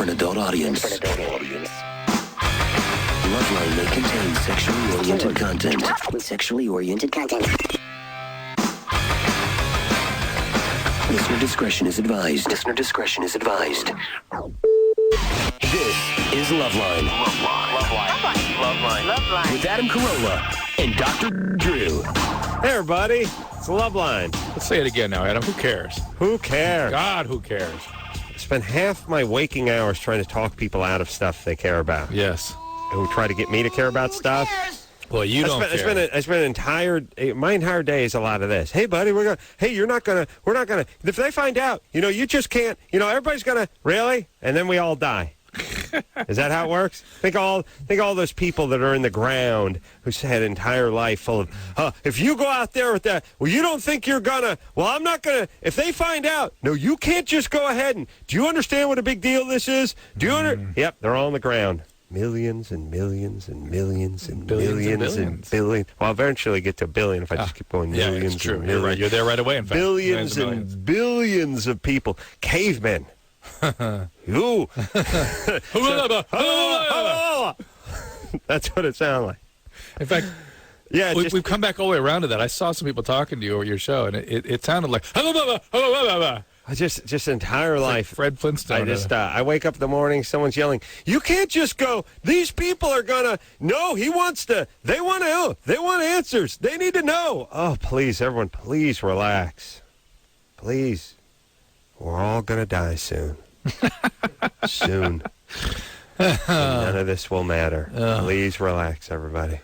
for an adult audience. Loveline may contain sexually oriented content. Listener discretion is advised. This is Loveline. Loveline. With Adam Carolla and Dr. Drew. Hey, everybody. It's Loveline. Let's say it again now, Adam. Who cares? Who cares? God, who cares? I spend half my waking hours trying to talk people out of stuff they care about. Yes. Who try to get me to care about stuff. Well, you don't care. I spent my entire day is a lot of this. Hey, buddy, we're not gonna, if they find out, you just can't, everybody's gonna, really? And then we all die. Is that how it works? Think all those people that are in the ground who's had an entire life full of, if you go out there with that, well, you don't think you're gonna, well, I'm not gonna, if they find out, no, you can't just go ahead and, do you understand what a big deal this is? Yep, they're all on the ground. Millions and millions and millions and millions and billions. Well, I'll eventually get to a billion if I just keep going millions. Yeah, it's true. And You're right. You're there right away, in fact. Billions and billions of people. Cavemen. Ooh. That's what it sounded like. In fact, yeah, we've come back all the way around to that. I saw some people talking to you over your show, and it sounded like just entire life. Fred Flintstone. I wake up in the morning, someone's yelling, you can't just go, these people are gonna, no, they want answers. They need to know. Oh, please, everyone, please relax. Please. We're all gonna die soon. Soon. None of this will matter. Please relax, everybody.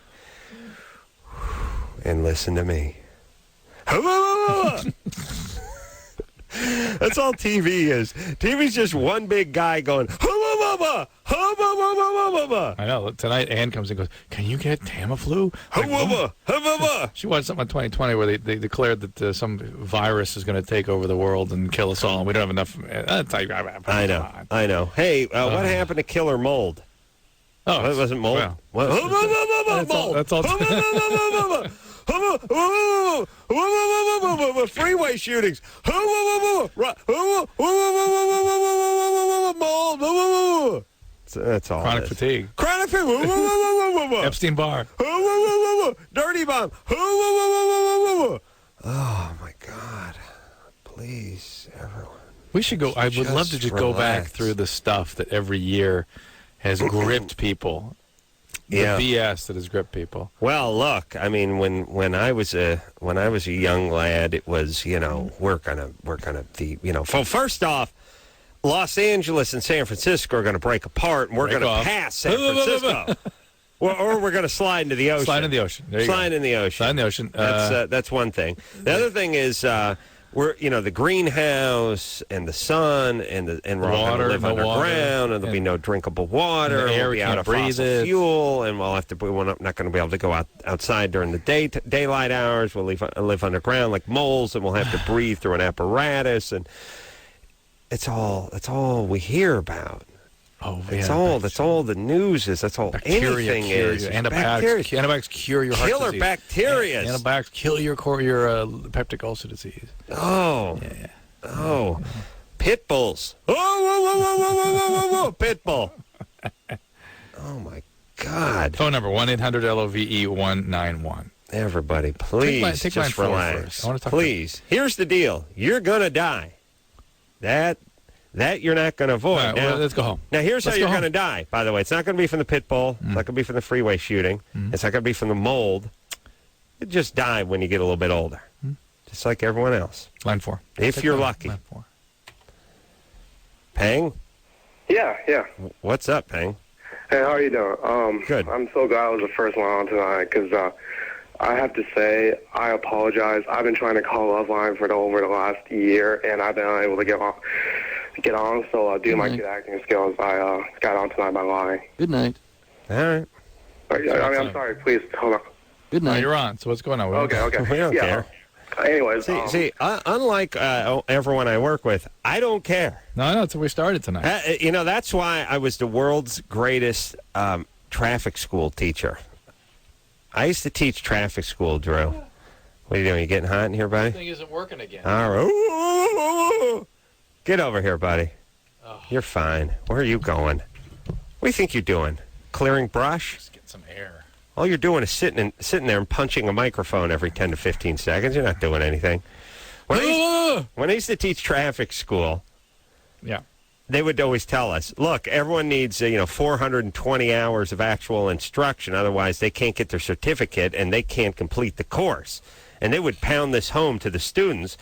And listen to me. That's all TV is. TV's just one big guy going, I know. Tonight, Ann comes and goes, can you get Tamiflu? She watched something on 2020 where they declared that some virus is going to take over the world and kill us all, and we don't have enough. I know. Hey, what happened to killer mold? Oh, it wasn't mold. Well, that's all. Freeway shootings. That's all. Chronic fatigue. Epstein Barr. Dirty bomb. Oh my God! Please, everyone. We should go. I would love to just go back through the stuff that every year has gripped people. The BS that has gripped people. Well, look, I mean, when I was a young lad, it was, we're gonna be, well, first off, Los Angeles and San Francisco are going to break apart, and we're going to pass San Francisco, or we're going to slide into the ocean. Slide in the ocean. Slide in the ocean. That's one thing. The other thing is. We're, the greenhouse and the sun and we're all going to live underground, and there'll be no drinkable water. We'll be out of fossil fuel, and we're not going to be able to go outside during the daylight hours. We'll live underground like moles, and we'll have to breathe through an apparatus, and it's all we hear about. Oh, that's all the news is. That's all anything is. Antibiotics cure your heart disease. Killer bacteria. Antibiotics kill your peptic ulcer disease. Oh. Yeah. Oh. Pit bulls. Oh, pit bull. Oh, my God. Phone number, 1-800-LOVE-191. Everybody, please, just relax. Please. Here's the deal. You're going to die. That you're not going to avoid. Right, now, let's go home. Now, here's how you're going to die, by the way. It's not going to be from the pit bull. It's not going to be from the freeway shooting. It's not going to be from the mold. You just die when you get a little bit older, just like everyone else. Line 4. If you're lucky. Line 4. Pang? Yeah. What's up, Pang? Hey, how are you doing? Good. I'm so glad I was the first one on tonight, because I have to say, I apologize. I've been trying to call Loveline for over the last year, and I've been unable to get on. So due to my good acting skills, I got on tonight by lying. Good night. All right. I'm sorry. Please, hold on. Good night. You're on. So what's going on? Okay. We don't care. Anyways. Unlike everyone I work with, I don't care. No, that's what we started tonight. That's why I was the world's greatest traffic school teacher. I used to teach traffic school, Drew. What are you doing? You getting hot in here, buddy? This thing isn't working again. All right. Get over here, buddy. Oh. You're fine. Where are you going? What do you think you're doing? Clearing brush? Just get some air. All you're doing is sitting there and punching a microphone every 10 to 15 seconds. You're not doing anything. When I used to teach traffic school, yeah, they would always tell us, look, everyone needs 420 hours of actual instruction. Otherwise, they can't get their certificate and they can't complete the course. And they would pound this home to the students.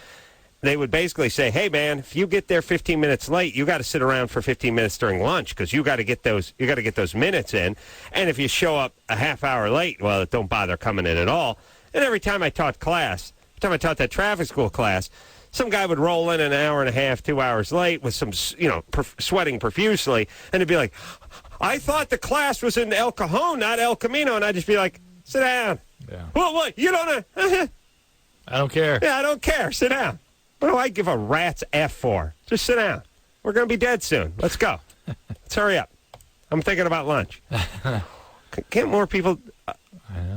They would basically say, hey, man, if you get there 15 minutes late, you got to sit around for 15 minutes during lunch because you got to get those minutes in. And if you show up a half hour late, well, don't bother coming in at all. And every time I taught that traffic school class, some guy would roll in an hour and a half, 2 hours late with some, sweating profusely. And it'd be like, I thought the class was in El Cajon, not El Camino. And I'd just be like, sit down. Yeah. Well, what? You don't know? I don't care. Yeah, I don't care. Sit down. What do I give a rat's F for? Just sit down. We're going to be dead soon. Let's go. Let's hurry up. I'm thinking about lunch. Can't more people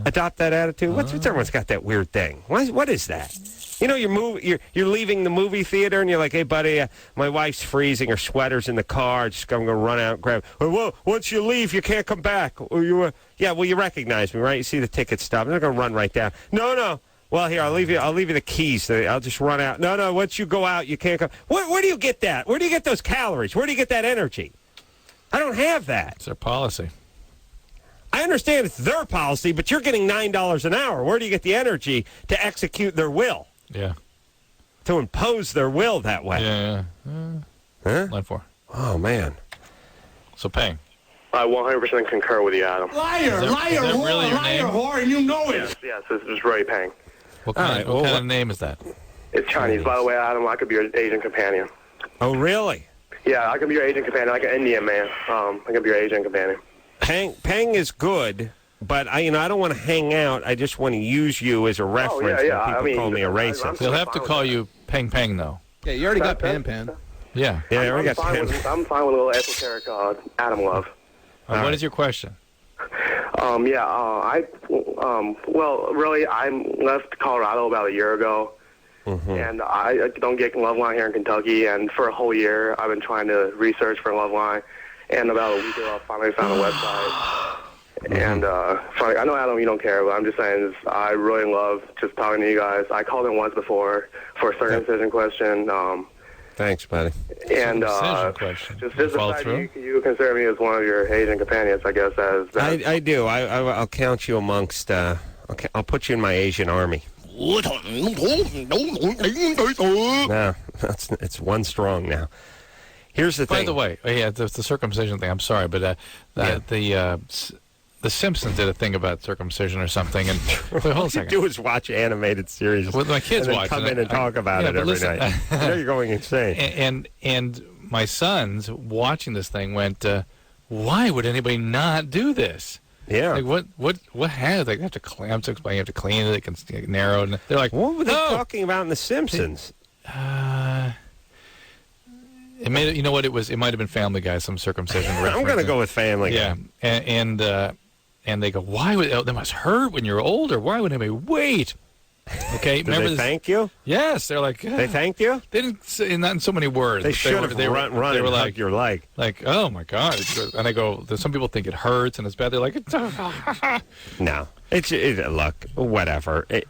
adopt that attitude? What's everyone's got that weird thing? What is that? You're leaving the movie theater and you're like, hey, buddy, my wife's freezing. Her sweater's in the car. I'm going to run out and grab it. Well, once you leave, you can't come back. Or you recognize me, right? You see the ticket stub. I'm not going to run right down. No. Well, here, I'll leave you the keys. I'll just run out. No, once you go out, you can't come. Where do you get that? Where do you get those calories? Where do you get that energy? I don't have that. It's their policy. I understand it's their policy, but you're getting $9 an hour. Where do you get the energy to execute their will? Yeah. To impose their will that way? Yeah. Huh? Line 4. Oh, man. So, Payne. I 100% concur with you, Adam. Liar, whore, and you know it. Yes, this is Ray Pang. What kind of name is that? It's Chinese. By the way, Adam, I could be your agent companion. Oh, really? Yeah, I can be your agent companion, like an Indian man. I can be your agent companion. Pang is good, but I don't want to hang out. I just want to use you as a reference when people call me a racist. They'll have to call you Pang, though. Yeah, you already got Pan. Yeah. Yeah, I already got Pan. I'm fine with a little esoteric Adam love. What is your question? Well, really, I left Colorado about a year ago, and I don't get Loveline here in Kentucky, and for a whole year, I've been trying to research for Loveline, and about a week ago, I finally found a website, and I know, Adam, you don't care, but I'm just saying, I really love just talking to you guys. I called in once before for a circumcision question. Thanks, buddy. And just the fact you consider me as one of your agent companions, I guess. I do. I'll count you amongst. I'll put you in my Asian army. No, it's one strong now. Here's the thing. By the way, the circumcision thing. I'm sorry, but The Simpsons did a thing about circumcision or something, and wait, hold all a second. you do is watch animated series. With my kids and watch come in and talk about it every night. You're going insane. And my sons watching this thing went, why would anybody not do this? Yeah. Like what has they have to clean? I'm explaining. You have to clean it. It can get narrowed. And they're like, what were they talking about in The Simpsons? It made it. You know what it was? It might have been Family Guy. Some circumcision. I'm going to go with Family Guy. Yeah, and they go, why would that must hurt when you're older? Why would anybody wait? Okay, Did they thank you? Yes, they're like, they thanked you. They didn't say not in so many words. They should have run and hugged your leg. Like, oh my God! And I go, some people think it hurts and it's bad. They're like, no, look, whatever. Right,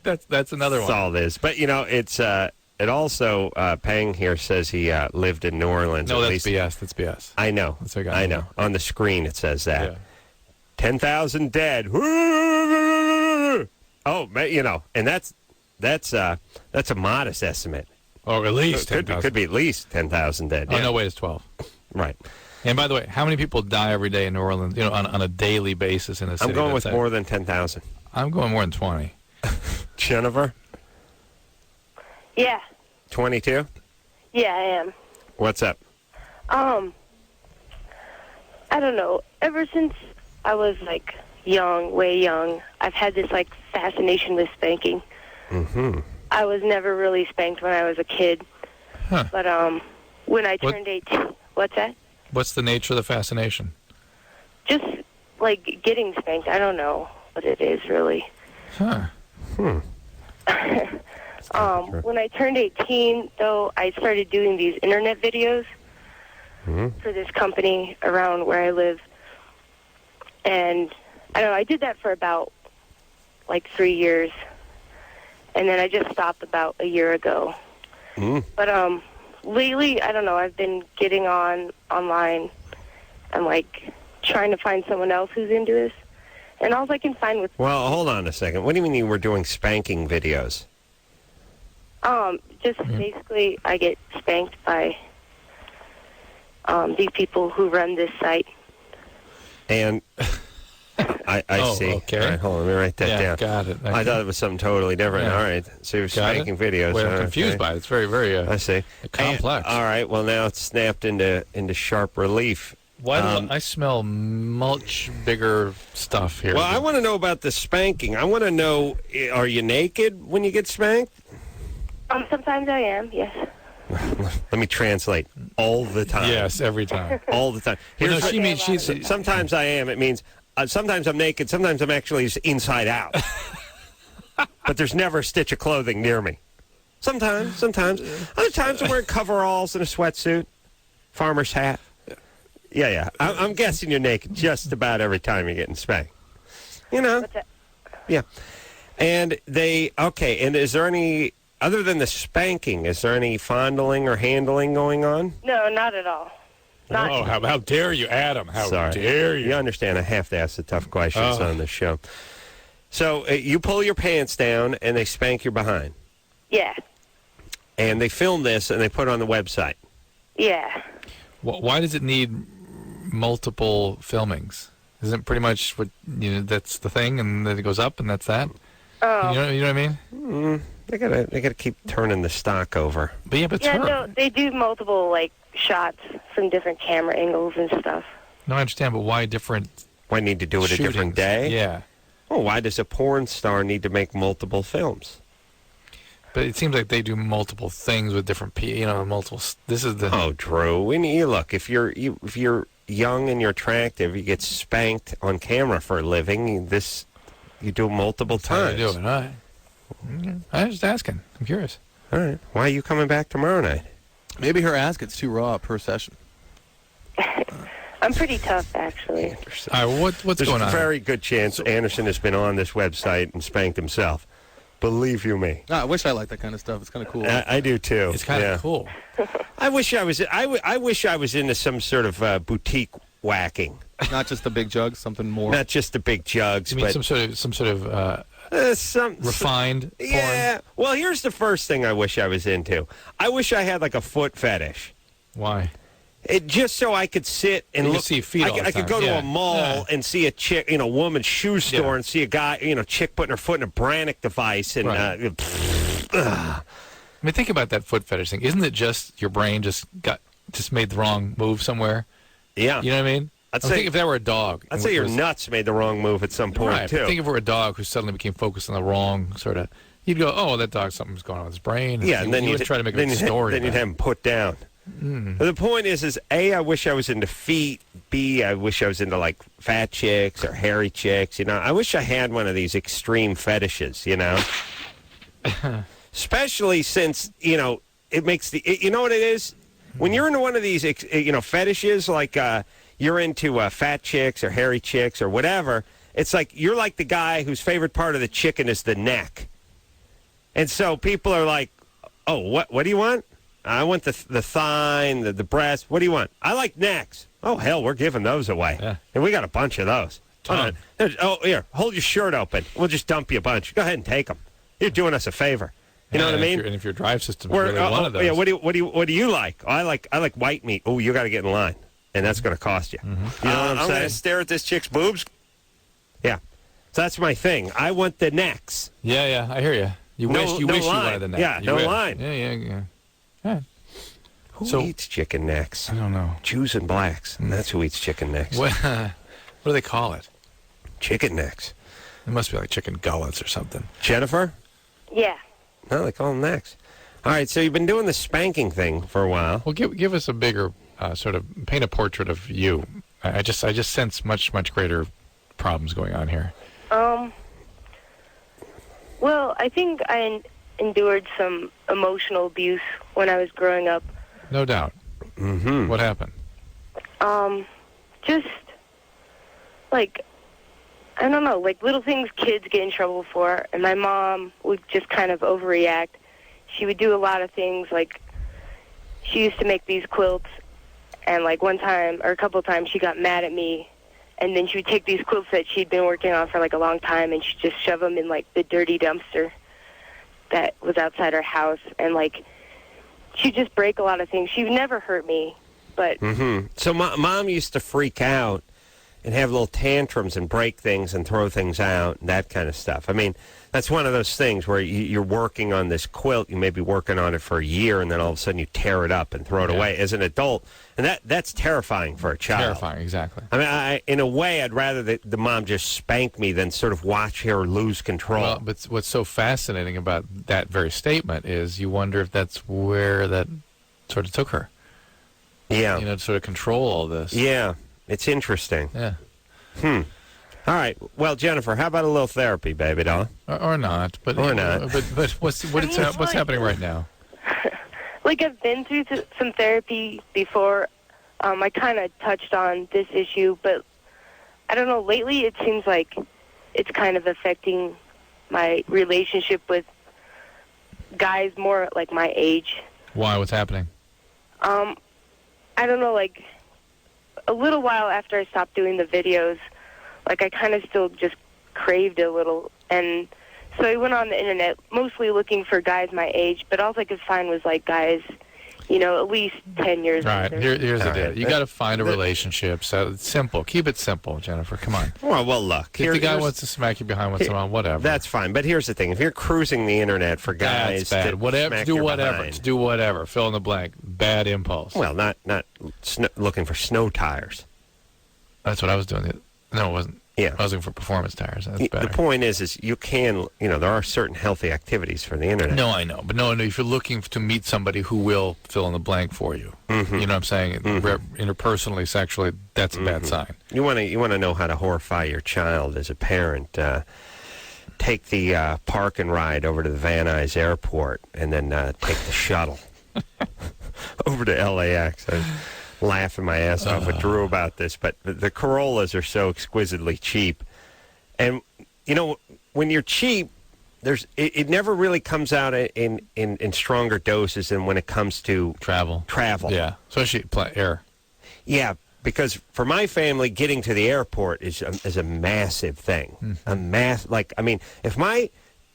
that's another one. That's all this, but it's. It also, Pang here says he lived in New Orleans. No, that's BS. That's BS. I know. I know. On the screen it says that. Yeah. 10,000 dead. Oh, and that's a modest estimate. Oh, at least 10,000. Could be at least 10,000 dead. Oh, no, wait, it's 12. Right. And by the way, how many people die every day in New Orleans, on a daily basis in a city? I'm going with more than 10,000. I'm going more than 20. Jennifer? Yeah. 22? Yeah, I am. What's up? I don't know. Ever since I was, young, way young, I've had this, fascination with spanking. Mm-hmm. I was never really spanked when I was a kid. Huh. But, when I turned 18... What's that? What's the nature of the fascination? Just, getting spanked. I don't know what it is, really. Huh. When I turned 18, though, I started doing these internet videos for this company around where I live. And I don't know, I did that for about like 3 years. And then I just stopped about a year ago. But lately, I don't know, I've been getting online and like trying to find someone else who's into this. And all I can find with... Well, hold on a second. What do you mean you were doing spanking videos? Just basically I get spanked by these people who run this site. And I see. Okay. All right, hold on. Let me write that down. Got it. I thought it was something totally different. Yeah. All right. So you're spanking videos. Well, I'm confused by it. It's very, very I see. complex. All right. Well, now it's snapped into sharp relief. Why do I smell much bigger stuff here? Well, I want to know about the spanking. I want to know, are you naked when you get spanked? Sometimes I am, yes. Let me translate. All the time. Yes, every time. All the time. Well, no, Here's she what- means she's... Sometimes I am. It means sometimes I'm naked. Sometimes I'm actually inside out. But there's never a stitch of clothing near me. Sometimes. Other times I'm wearing coveralls and a sweatsuit, farmer's hat. Yeah. I'm guessing you're naked just about every time you're getting spanked. You know? Yeah. And and is there any, other than the spanking, is there any fondling or handling going on? No, not at all. Not Oh, how dare you, Adam? How dare you? You understand I have to ask the tough questions on this show. So you pull your pants down and they spank your behind. Yeah. And they film this and they put it on the website. Yeah. Why does it need multiple filmings? Isn't it pretty much what that's the thing, and then it goes up, and that's that? Oh. You know what I mean? They gotta keep turning the stock over. But yeah, but Yeah, no, they do multiple, like, shots from different camera angles and stuff. No, I understand, but why different? Why need to do it a different shootings? day? Yeah. Well, why does a porn star need to make multiple films? But it seems like they do multiple things with different people. Multiple. This is the. Oh, Drew. Look, if you're young and you're attractive, you get spanked on camera for a living. You do it multiple times. How you doing? All right. I was just asking. I'm curious. All right. Why are you coming back tomorrow night? Maybe her ass gets too raw per session. I'm pretty tough, actually. All right. Well, what's There's going on? a very good chance Anderson has been on this website and spanked himself. Believe you me. I wish I liked that kind of stuff. It's kind of cool. I do too. It's kind of cool. I wish I was. I wish I was into some sort of boutique whacking. Not just the big jugs, something more. Not just the big jugs, You mean but some sort of refined porn? Yeah. Well, here's the first thing I wish I was into. I wish I had like a foot fetish. Why? Just so I could sit and You look. could see feet all the I could time. go to Yeah. a mall Yeah. and see a chick, woman's shoe store, Yeah. and see a guy, chick putting her foot in a Brannick device, and Right. I mean, think about that foot fetish thing. Isn't it just your brain just made the wrong move somewhere? yeah. You know what I mean? I'd I say- think if that were a dog. I'd say your nuts made the wrong move at some point Right. too. But think if it were a dog who suddenly became focused on the wrong sort of. You'd go, oh, that dog, something's going on with his brain. Yeah, and then you would try to make a story. Then you'd about have him put down. The point is A, I wish I was into feet. B, I wish I was into like fat chicks or hairy chicks. I wish I had one of these extreme fetishes. Especially since it makes you know what it is when you're into one of these fetishes, like you're into fat chicks or hairy chicks or whatever. It's like you're like the guy whose favorite part of the chicken is the neck, and so people are like, "Oh, what do you want?" I want the thigh and the breast. What do you want? I like necks. Oh, hell, we're giving those away. Yeah. And we got a bunch of those. Ton. Oh, here, hold your shirt open. We'll just dump you a bunch. Go ahead and take them. You're doing us a favor. You know what I mean? And if your drive system is really one of those. Yeah, what do you like? I like white meat. Oh, you got to get in line, and that's going to cost you. You know what I'm saying? going to stare at this chick's boobs. Yeah. So that's my thing. I want the necks. Yeah, I hear you. You No- wish you no wish you line. wanted the neck. Yeah, You no wish. line. Yeah. Yeah. Who eats chicken necks? I don't know. Jews and blacks. And that's who eats chicken necks. What do they call it? Chicken necks. It must be like chicken gullets or something. Jennifer? Yeah. No, they call them necks. All right, so you've been doing the spanking thing for a while. Well, give us a bigger sort of paint a portrait of you. I just sense much greater problems going on here. Well, I think I endured some emotional abuse when I was growing up. No doubt. Mm-hmm. What happened? Just, like, I don't know, like little things kids get in trouble for, and my mom would just kind of overreact. She would do a lot of things, like, she used to make these quilts, and, like, one time, or a couple of times, she got mad at me, and then she would take these quilts that she'd been working on for, like, a long time, and she'd just shove them in, like, the dirty dumpster that was outside her house, and, like, she'd just break a lot of things. She would never hurt me, but... Mm-hmm. So Mom used to freak out and have little tantrums and break things and throw things out and that kind of stuff. I mean, that's one of those things where you're working on this quilt. You may be working on it for a year, and then all of a sudden you tear it up and throw it away as an adult. And that's terrifying for a child. Terrifying, exactly. I mean, in a way, I'd rather the mom just spank me than sort of watch her lose control. Well, but what's so fascinating about that very statement is you wonder if that's where that sort of took her. Yeah. You know, to sort of control all this. Yeah. It's interesting. Yeah. All right. Well, Jennifer, how about a little therapy, baby doll? Or not. But, or not. But what's happening right now? Like, I've been through some therapy before. I kind of touched on this issue, but I don't know. Lately, it seems like it's kind of affecting my relationship with guys more like my age. Why? What's happening? I don't know, like, a little while after I stopped doing the videos, like, I kind of still just craved a little, and so I went on the internet, mostly looking for guys my age, but all I could find was, like, guys, you know, at least 10 years Right. older. Here's the deal. You got to find a relationship. So it's simple. Keep it simple, Jennifer. Come on. Well, look. If the guy wants to smack you behind once in a while, whatever. That's fine. But here's the thing. If you're cruising the internet for guys that's bad. to Whatever, smack do your whatever. behind, Do whatever. Fill in the blank. Bad impulse. well, not looking for snow tires. That's what I was doing. No, it wasn't. Yeah. I was looking for performance tires. That's better. The point is you can, there are certain healthy activities for the internet. No, I know. But no, if you're looking to meet somebody who will fill in the blank for you, you know what I'm saying? Interpersonally, sexually, that's a bad sign. You want to know how to horrify your child as a parent. Take the park and ride over to the Van Nuys Airport and then take the shuttle over to LAX. I was laughing my ass off with Drew about this, but the Corollas are so exquisitely cheap. And, when you're cheap, it never really comes out in stronger doses than when it comes to Travel. Yeah, especially air. Yeah, because for my family, getting to the airport is a massive thing. If my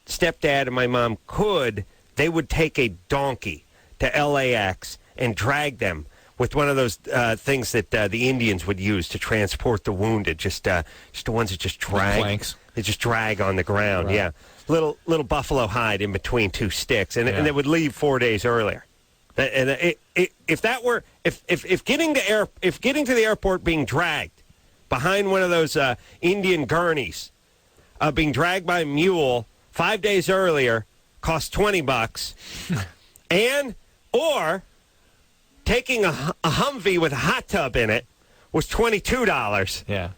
stepdad and my mom could, they would take a donkey to LAX and drag them with one of those things that the Indians would use to transport the wounded, just the ones that just drag. Planks. They just drag on the ground, Right. yeah. Little buffalo hide in between two sticks, and they would leave 4 days earlier. And if getting to the airport being dragged behind one of those Indian gurneys, being dragged by a mule 5 days earlier cost $20, or taking a Humvee with a hot tub in it was $22. Yeah.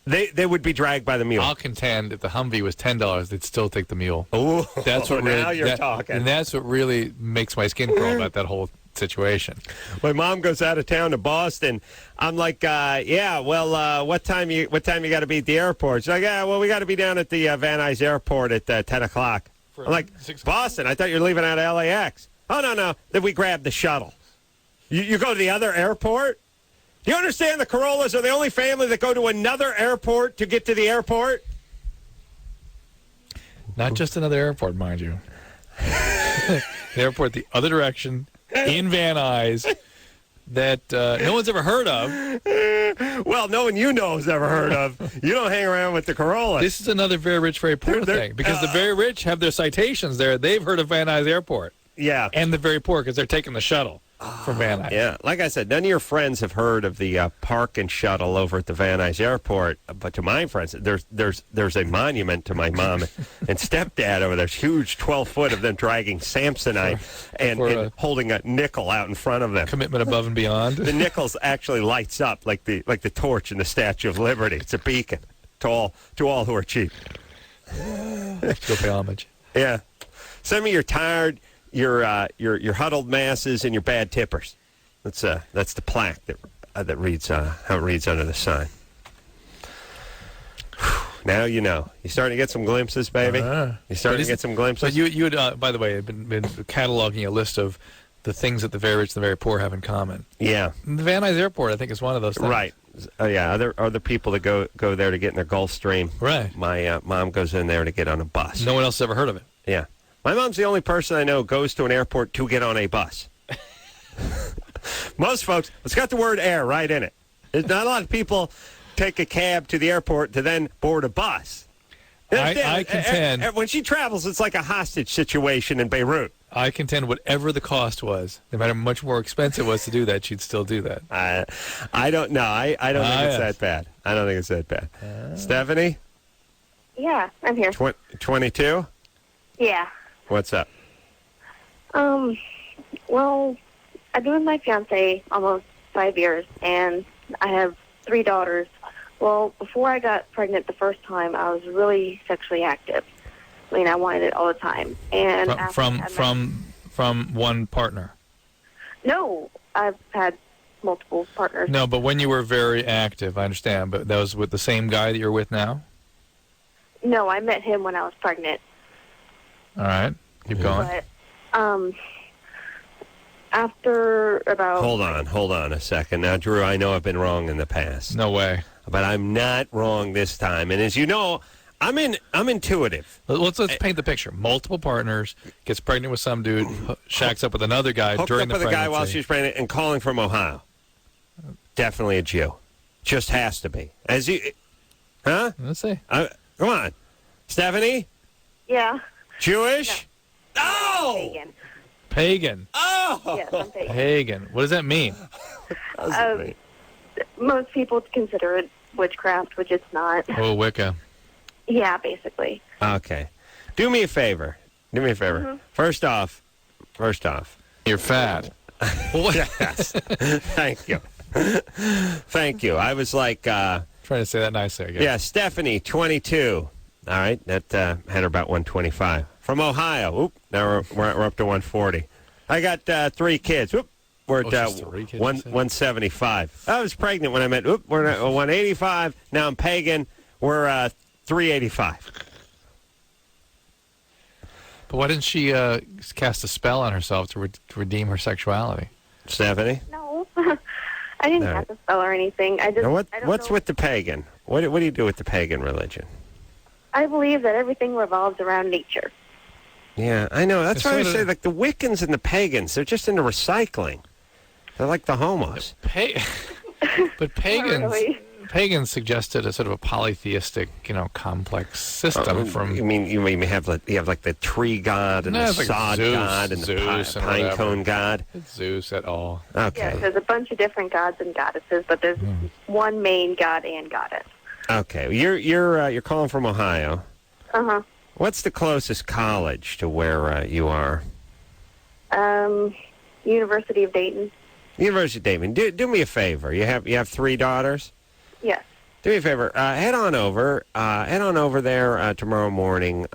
They would be dragged by the mule. I'll contend if the Humvee was $10, they'd still take the mule. Oh, that's what now you're talking. And that's what really makes my skin crawl about that whole situation. My mom goes out of town to Boston. I'm like, what time you got to be at the airport? She's like, we got to be down at the Van Nuys Airport at 10 o'clock. I'm like, Boston, I thought you were leaving out of LAX. Oh, no. Then we grabbed the shuttle. You go to the other airport? Do you understand the Corollas are the only family that go to another airport to get to the airport? Not just another airport, mind you. The airport the other direction in Van Nuys that no one's ever heard of. Well, no one you know has ever heard of. You don't hang around with the Corollas. This is another very rich, very poor thing because the very rich have their citations there. They've heard of Van Nuys Airport. Yeah. And the very poor because they're taking the shuttle from Van Nuys. Yeah. Like I said, none of your friends have heard of the park and shuttle over at the Van Nuys Airport. But to my friends, there's a monument to my mom and stepdad over there. There's huge 12-foot of them dragging Samsonite and holding a nickel out in front of them. Commitment above and beyond. The nickels actually lights up like the torch in the Statue of Liberty. It's a beacon to all who are cheap. Go pay homage. Yeah. Send me your tired, your huddled masses, and your bad tippers. That's the plaque that reads how it reads under the sign. Now you know. You're starting to get some glimpses, baby. You're starting to get some glimpses. But you had, by the way, been cataloging a list of the things that the very rich and the very poor have in common. Yeah. The Van Nuys Airport, I think, is one of those things. Right. Yeah. Other people that go there to get in their Gulfstream. Right. My mom goes in there to get on a bus. No one else has ever heard of it. Yeah. My mom's the only person I know who goes to an airport to get on a bus. Most folks, it's got the word air right in it. There's not a lot of people take a cab to the airport to then board a bus. I contend... When she travels, it's like a hostage situation in Beirut. I contend whatever the cost was, no matter how much more expensive it was to do that, she'd still do that. I don't know. I don't think it's that bad. I don't think it's that bad. Stephanie? Yeah, I'm here. 22? Yeah. What's up? Well, I've been with my fiance almost 5 years, and I have 3 daughters. Well, before I got pregnant the first time, I was really sexually active. I mean, I wanted it all the time. And from one partner? No, I've had multiple partners. No, but when you were very active, I understand, but that was with the same guy that you're with now? No, I met him when I was pregnant. All right, keep going. But, after about... Hold on a second. Now, Drew, I know I've been wrong in the past. No way. But I'm not wrong this time. And as you know, I'm intuitive. Let's paint the picture. Multiple partners, gets pregnant with some dude, shacks up with another guy Hooked during up the with pregnancy. a guy while she was pregnant and calling from Ohio. Definitely a Jew. Just has to be. As you... Huh? Let's see. Come on. Stephanie? Yeah. Jewish? No! Pagan. Oh! Yes, I'm pagan. Pagan. What does that mean? Most people consider it witchcraft, which it's not. Oh, Wicca. Yeah, basically. Okay. Do me a favor. Mm-hmm. First off. You're fat. Yes. Thank you. Thank you. I was like... Trying to say that nicely, I guess. Yeah, Stephanie, 22. All right, that had her about 125. From Ohio. Oop, now we're up to 140. I got 3 kids. Oop, we're at 175. I was pregnant when I met. Oop, we're at 185. Now I'm pagan. We're 385. But why didn't she cast a spell on herself to redeem her sexuality? Stephanie? No. I didn't have to spell or anything. I just. Now I don't what's know. with the pagan? What do you do with the pagan religion? I believe that everything revolves around nature. Yeah, I know. That's why I say, like, the Wiccans and the pagans, they're just into recycling. They're like the homos. But pagans... Not really. Pagans suggested a sort of a polytheistic, complex system from... You mean you have like the tree god and the sod Zeus, god and the pine cone god? It's Zeus at all. Okay. Yeah, there's a bunch of different gods and goddesses, but there's one main god and goddess. Okay. You're calling from Ohio. Uh-huh. What's the closest college to where you are? University of Dayton. University of Dayton. Do me a favor. You have 3 daughters? Yes. Do me a favor. Head on over there tomorrow morning.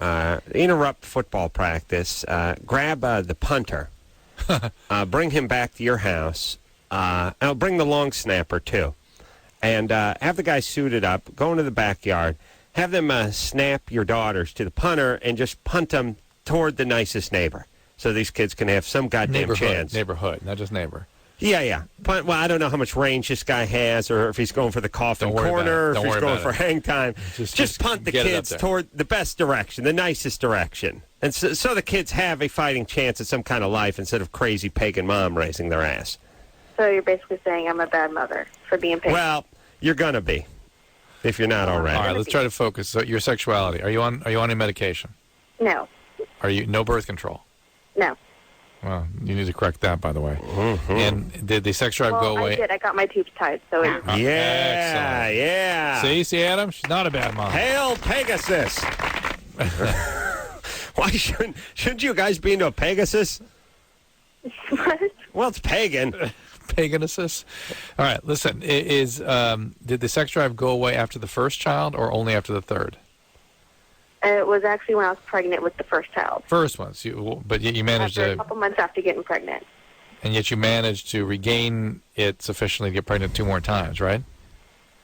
Interrupt football practice. Grab the punter. Bring him back to your house. I'll bring the long snapper too, and have the guy suited up. Go into the backyard. Have them snap your daughters to the punter and just punt them toward the nicest neighbor, so these kids can have some goddamn chance. Neighborhood, not just neighbor. Yeah. Well, I don't know how much range this guy has, or if he's going for the coffin corner, or if he's going for hang time. Just punt the kids toward the best direction, the nicest direction. And so the kids have a fighting chance at some kind of life instead of crazy pagan mom raising their ass. So you're basically saying I'm a bad mother for being pagan? Well, you're going to be, if you're not already. All right, let's try to focus. So your sexuality. Are you on any medication? No. Are you no birth control? No. Well, you need to correct that, by the way. Mm-hmm. And did the sex drive go away? I did. I got my tubes tied, so it was... Yeah. See, Adam? She's not a bad mom. Hail Pegasus! Why shouldn't you guys be into a Pegasus? What? Well, it's pagan. Paganuses. All right, listen. Did the sex drive go away after the first child or only after the third? It was actually when I was pregnant with the first child. First one. But you managed A to... couple months after getting pregnant. And yet you managed to regain it sufficiently to get pregnant 2 more times, right?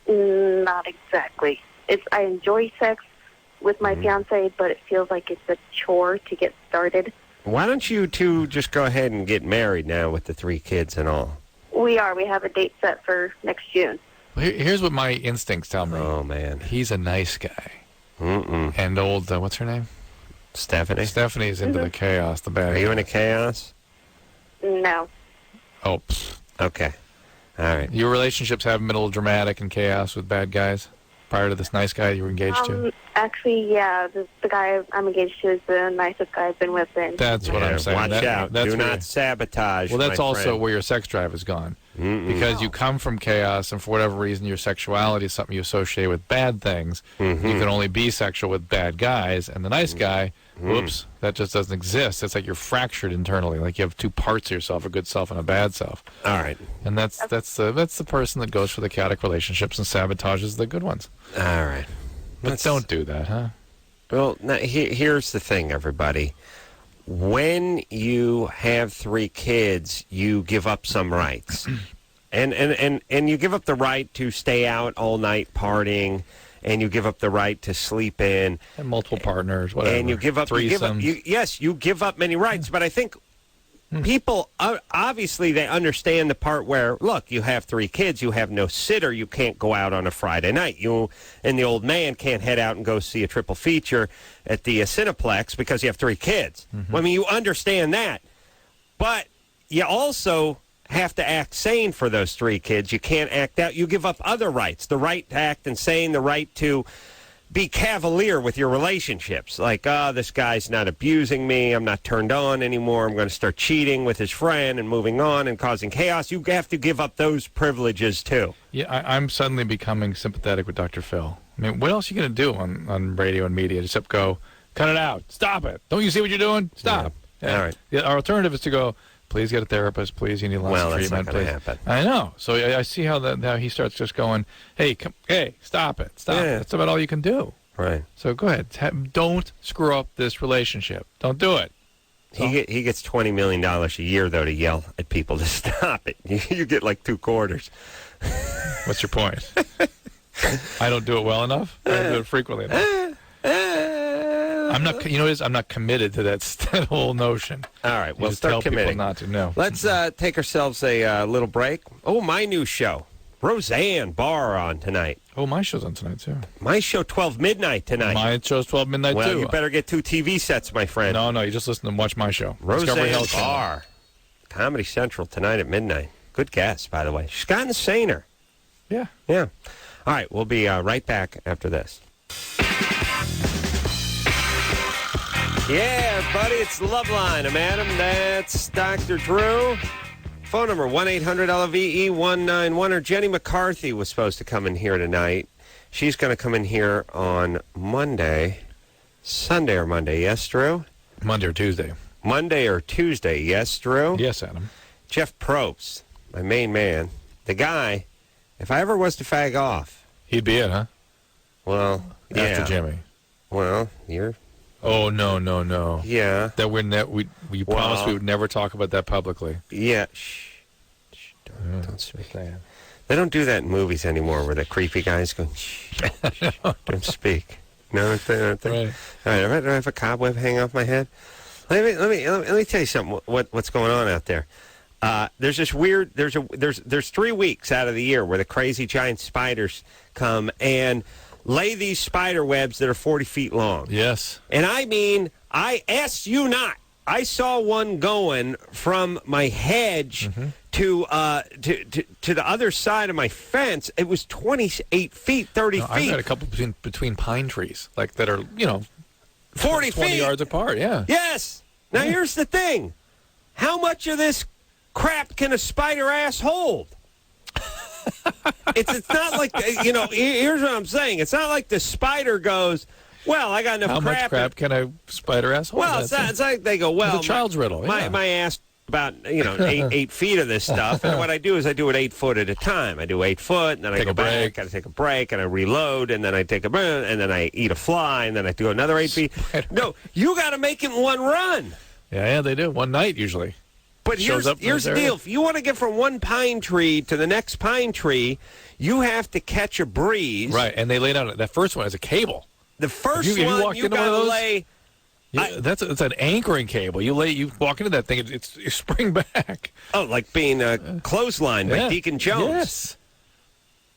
Not exactly. I enjoy sex with my fiance, but it feels like it's a chore to get started. Why don't you two just go ahead and get married now with the 3 kids and all? We are. We have a date set for next June. Well, here's what my instincts tell me. Oh, man. He's a nice guy. Mm-mm. And old, what's her name? Stephanie? Stephanie's into the chaos, the bad. Are you into chaos? No. Oh, okay. All right. Your relationships haven't been a little dramatic and chaos with bad guys prior to this nice guy you were engaged to? Actually, yeah. The guy I'm engaged to is the nicest guy I've been with. That's what I'm saying. Watch out. That's Do not sabotage. Well, that's also friend. where your sex drive is gone. Mm-mm. Because you come from chaos, and for whatever reason, your sexuality is something you associate with bad things. Mm-hmm. You can only be sexual with bad guys, and the nice guy, whoops, that just doesn't exist. It's like you're fractured internally, like you have 2 parts of yourself, a good self and a bad self. All right. And that's the person that goes for the chaotic relationships and sabotages the good ones. All right. But don't do that, huh? Well, now, here's the thing, everybody. When you have 3 kids, you give up some rights. and you give up the right to stay out all night partying, and you give up the right to sleep in. And multiple partners, whatever. And you give up... threesomes. You give up many rights, but I think people, obviously, they understand the part where, look, you have 3 kids, you have no sitter, you can't go out on a Friday night. You and the old man can't head out and go see a triple feature at the Cineplex because you have 3 kids. Well, I mean, you understand that. But you also have to act sane for those 3 kids. You can't act out. You give up other rights, the right to act insane, the right to be cavalier with your relationships. Like, this guy's not abusing me. I'm not turned on anymore. I'm going to start cheating with his friend and moving on and causing chaos. You have to give up those privileges, too. Yeah, I'm suddenly becoming sympathetic with Dr. Phil. I mean, what else are you going to do on radio and media except go, cut it out, stop it. Don't you see what you're doing? Stop. Yeah. All right. Our alternative is to go, please get a therapist, please, you need lots of treatment. That's not going to happen. I know. So I see how he starts just going, hey, stop it. Stop it. That's about all you can do. Right. So go ahead. Don't screw up this relationship. Don't do it. He gets $20 million a year, though, to yell at people to stop it. You get like 2 quarters. What's your point? I don't do it well enough? I don't do it frequently enough. I'm not. You know what it is? I'm not committed to that whole notion. All right. Well, just start tell committing. people not to know. Let's take ourselves a little break. Oh, my new show. Roseanne Barr on tonight. Oh, my show's on tonight, too. My show, 12 midnight tonight. My show's 12 midnight, too. Well, you better get 2 TV sets, my friend. No, you just listen and watch my show. Roseanne Barr. Comedy Central tonight at midnight. Good guess, by the way. She's gotten saner. Yeah. Yeah. All right, we'll be right back after this. Yeah, buddy, it's Loveline. I'm Adam. That's Dr. Drew. Phone number 1-800-LVE-191. Jenny McCarthy was supposed to come in here tonight. She's going to come in here on Monday. Sunday or Monday, yes, Drew? Monday or Tuesday. Monday or Tuesday, yes, Drew? Yes, Adam. Jeff Probst, my main man. The guy, if I ever was to fag off. He'd be it, huh? Well, yeah. After Jimmy. Well, you're... Oh, no. Yeah. That we promised we would never talk about that publicly. Yeah. Shh. Don't speak. They don't do that in movies anymore where the creepy guys go, shh, don't speak. No, don't they? Right. All right, do I have a cobweb hanging off my head? Let me tell you something. What's going on out there? There's this weird. There's 3 weeks out of the year where the crazy giant spiders come and lay these spider webs that are 40 feet long. Yes. And I mean, I asked you not. I saw one going from my hedge to the other side of my fence. It was 28 feet, 30 feet. I've got a couple between pine trees, like that are 40 20 feet yards apart. Yeah. Yes. Now here's the thing: how much of this crap can a spider ass hold? It's not like Here's what I'm saying: it's not like the spider goes, well, I got enough How crap. much crap can a spider ass hold? Well, it's like they go, well, it's a child's riddle. Yeah. My ass about 8 feet of this stuff, and what I do is I do it 8 foot at a time. I do 8 foot, and then I go back, I take a break, and I reload, and then I take a break, and then I eat a fly, and then I do another 8 feet. No, you got to make it in one run. Yeah, they do. One night usually. But here's the deal. If you want to get from one pine tree to the next pine tree, you have to catch a breeze. Right, and they lay down, that first one is a cable. The first one, you got to lay... Yeah, that's an anchoring cable. You walk into that thing, you spring back. Oh, like being clotheslined by Deacon Jones. Yes.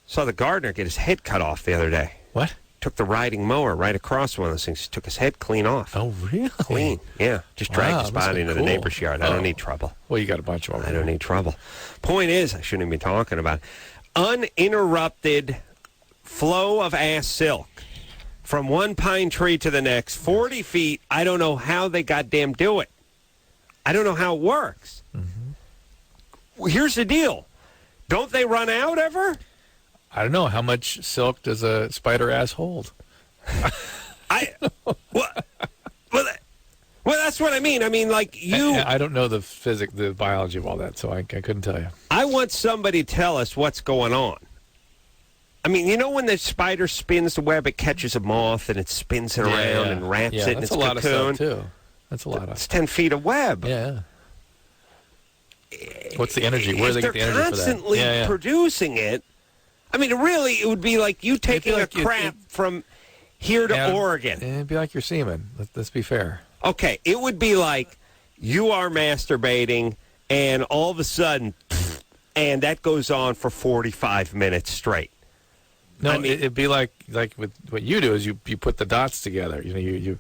Saw the gardener get his head cut off the other day. What? Took the riding mower right across one of those things. Took his head clean off. Oh, really? Clean. Yeah. Just dragged his body into the neighbor's yard. I don't need trouble. Well, you got a bunch of them. I don't need trouble. Point is, I shouldn't even be talking about it. Uninterrupted flow of ass silk. From one pine tree to the next, 40 feet. I don't know how they goddamn do it. I don't know how it works. Mm-hmm. Well, here's the deal. Don't they run out ever? I don't know. How much silk does a spider ass hold? Well, that's what I mean. I mean, like you... I don't know the biology of all that, so I couldn't tell you. I want somebody to tell us what's going on. I mean, you know when the spider spins the web, it catches a moth and it spins it around and wraps it in its cocoon? That's a lot of stuff, too. That's a lot of... It's 10 feet of web. Yeah. What's the energy? Where do they get the energy for that? They're constantly producing it. I mean, really, it would be like you taking a crap from here to Oregon. It'd be like your semen. Let's be fair. Okay, it would be like you are masturbating and all of a sudden, and that goes on for 45 minutes straight. No, I mean, it'd be like with what you do is you put the dots together. You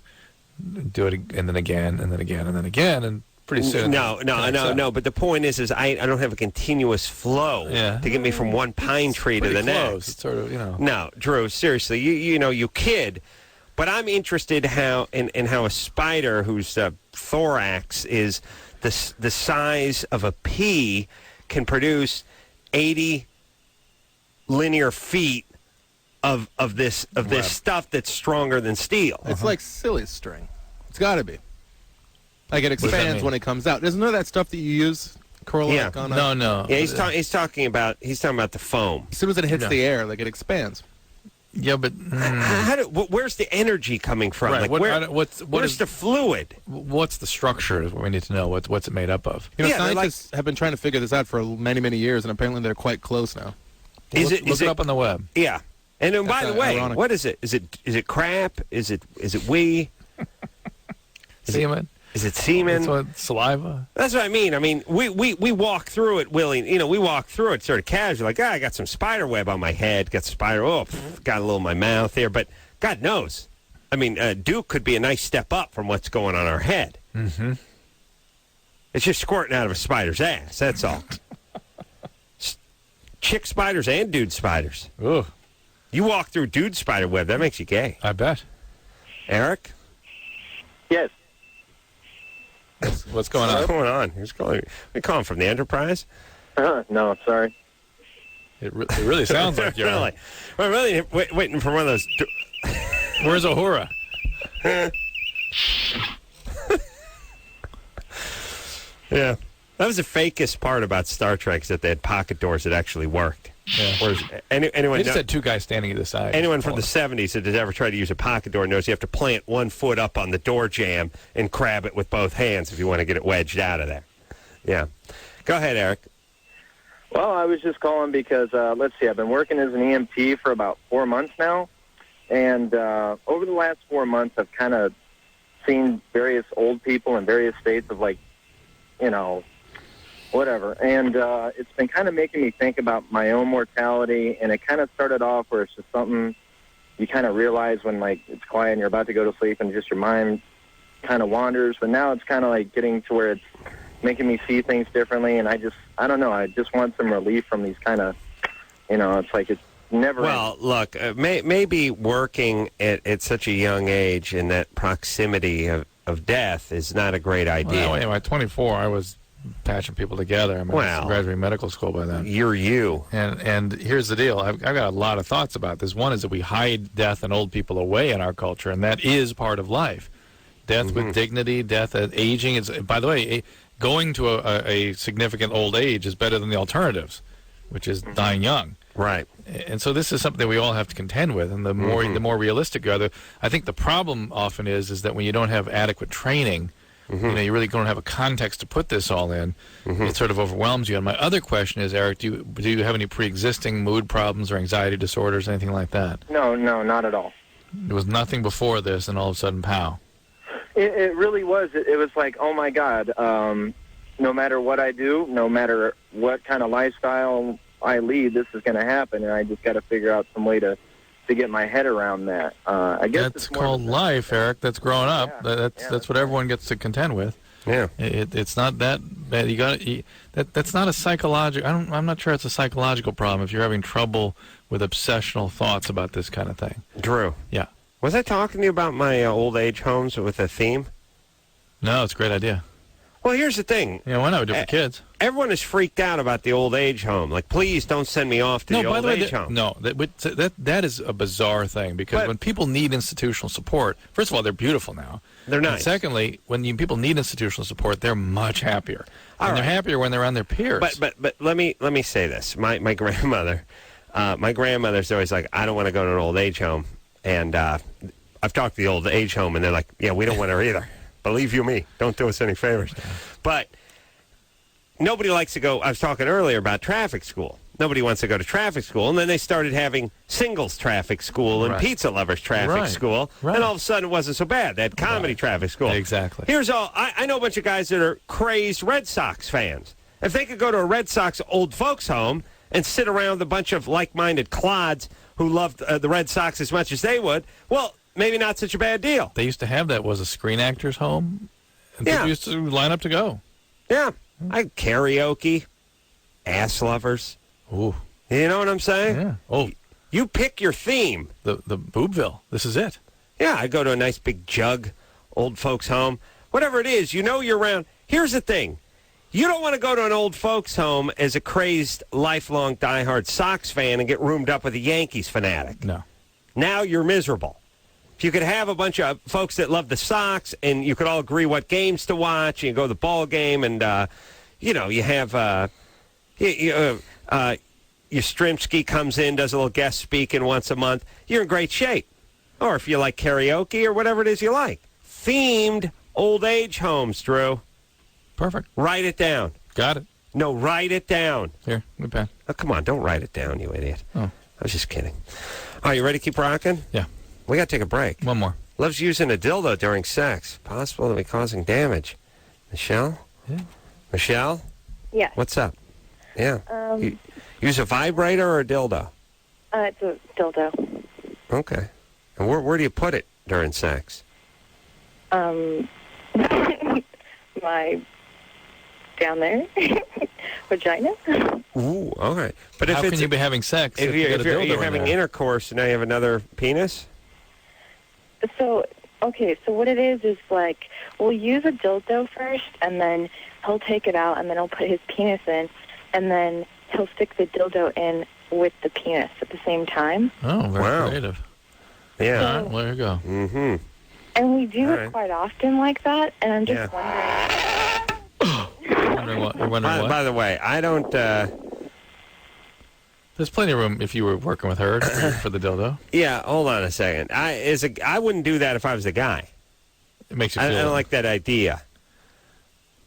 do it and then again and then again and then again, and pretty soon. No. But the point is I don't have a continuous flow to get me from one pine tree to the next. It's sort of No, Drew, seriously, you kid. But I'm interested in how a spider whose thorax is the size of a pea can produce 80 linear feet of this stuff that's stronger than steel. It's like silly string. It's got to be. Like it expands when it comes out. Isn't there that stuff that you use, Carolla? Yeah. No. Yeah, he's talking about the foam. As soon as it hits the air, like it expands. Yeah, but where's the energy coming from? Right. Like where's the fluid? What's the structure? Is what we need to know. What's it made up of? Scientists have been trying to figure this out for many, many years, and apparently they're quite close now. Look it up on the web. Yeah. And then, by the way, ironic. what is it? Is it crap? Is it wee? Semen? Is it semen? Saliva? That's what I mean. I mean, we walk through it we walk through it sort of casually, like, I got some spider web on my head, got got a little in my mouth here, but God knows. I mean, Duke could be a nice step up from what's going on our head. Mm-hmm. It's just squirting out of a spider's ass, that's all. Chick spiders and dude spiders. Ooh. You walk through dude spider web, that makes you gay. I bet. Eric? Yes. What's going on? What's going on? Who's calling? We calling from the Enterprise? No, sorry. It really sounds like you're... Really? We're really waiting for one of those... Where's Uhura? Yeah. That was the fakest part about Star Trek, is that they had pocket doors that actually worked. Yeah. Whereas anyone They just had two guys standing either side. Anyone from the 70s that has ever tried to use a pocket door knows you have to plant one foot up on the door jamb and grab it with both hands if you want to get it wedged out of there. Yeah. Go ahead, Eric. Well, I was just calling because, let's see, I've been working as an EMT for about 4 months now. And over the last 4 months, I've kind of seen various old people in various states of, like, whatever. And it's been kind of making me think about my own mortality. And it kind of started off where it's just something you kind of realize when, like, it's quiet and you're about to go to sleep and just your mind kind of wanders. But now it's kind of like getting to where it's making me see things differently. And I don't know. I just want some relief from these kind of, it's like it's never. Well, look, maybe working at such a young age in that proximity of death is not a great idea. Well, anyway, at 24, I was patching people together. I was graduating medical school by then. You're you. And here's the deal. I've got a lot of thoughts about this. One is that we hide death and old people away in our culture, and that is part of life. Death with dignity, death at aging. By the way, going to a significant old age is better than the alternatives, which is dying young. Right. And so this is something that we all have to contend with. And the more realistic you are, I think the problem often is that when you don't have adequate training, you really don't have a context to put this all in. It sort of overwhelms you. And my other question is, Eric, do you have any pre-existing mood problems or anxiety disorders, anything like that? No, not at all. There was nothing before this, and all of a sudden, pow. It really was. It was like, oh my God, no matter what I do, no matter what kind of lifestyle I lead, this is going to happen, and I just got to figure out some way to get my head around that. I guess that's called life, Eric. That's growing up. Yeah, that's what everyone gets to contend with. Yeah, it's not that bad. That's not a psychological. I'm not sure it's a psychological problem if you're having trouble with obsessional thoughts about this kind of thing. Drew. Yeah. Was I talking to you about my old age homes with a theme? No, it's a great idea. Well, here's the thing. Yeah, why not? We do it for kids. Everyone is freaked out about the old age home. Like, please don't send me off to the old age home. No, that is a bizarre thing because when people need institutional support, first of all, they're beautiful now. They're nice. And secondly, when people need institutional support, they're much happier. And they're happier when they're around their peers. But let me say this. My grandmother, my grandmother's always like, I don't want to go to an old age home. And I've talked to the old age home, and they're like, yeah, we don't want her either. Believe you me, don't do us any favors. But nobody likes to go. I was talking earlier about traffic school. Nobody wants to go to traffic school. And then they started having singles traffic school and pizza lovers traffic school. Right. And all of a sudden it wasn't so bad. They had comedy traffic school. Exactly. Here's all. I know a bunch of guys that are crazed Red Sox fans. If they could go to a Red Sox old folks home and sit around with a bunch of like-minded clods who loved the Red Sox as much as they would, well, maybe not such a bad deal. They used to have that was a Screen Actors home. And people used to line up to go. Yeah. Karaoke, ass lovers. Ooh. You know what I'm saying? Yeah. Oh. You pick your theme. The Boobville. This is it. Yeah, I go to a nice big jug, old folks home. Whatever it is, you know you're around. Here's the thing. You don't want to go to an old folks home as a crazed, lifelong, diehard Sox fan and get roomed up with a Yankees fanatic. No. Now you're miserable. If you could have a bunch of folks that love the Sox and you could all agree what games to watch, and you go to the ball game and, you have Yastrzemski comes in, does a little guest speaking once a month, you're in great shape. Or if you like karaoke or whatever it is you like. Themed old age homes, Drew. Perfect. Write it down. Got it. No, write it down. Here, we pen. Oh, come on, don't write it down, you idiot. Oh. I was just kidding. All right, you ready to keep rocking? Yeah. We got to take a break. One more. Loves using a dildo during sex. Possible to be causing damage. Michelle? Yeah. Michelle? Yes. What's up? Yeah. You use a vibrator or a dildo? It's a dildo. Okay. And where do you put it during sex? My down there vagina. Ooh, all right. But how can you be having sex if you're having intercourse and now you have another penis? So what it is like we'll use a dildo first, and then he'll take it out, and then he'll put his penis in, and then he'll stick the dildo in with the penis at the same time. Oh, very creative. Yeah. Well, there you go. Mm-hmm. And we do it quite often like that, and I'm just wondering. By the way, I don't... There's plenty of room if you were working with her for the dildo. Yeah, hold on a second. I wouldn't do that if I was a guy. It makes you feel... I don't like that idea.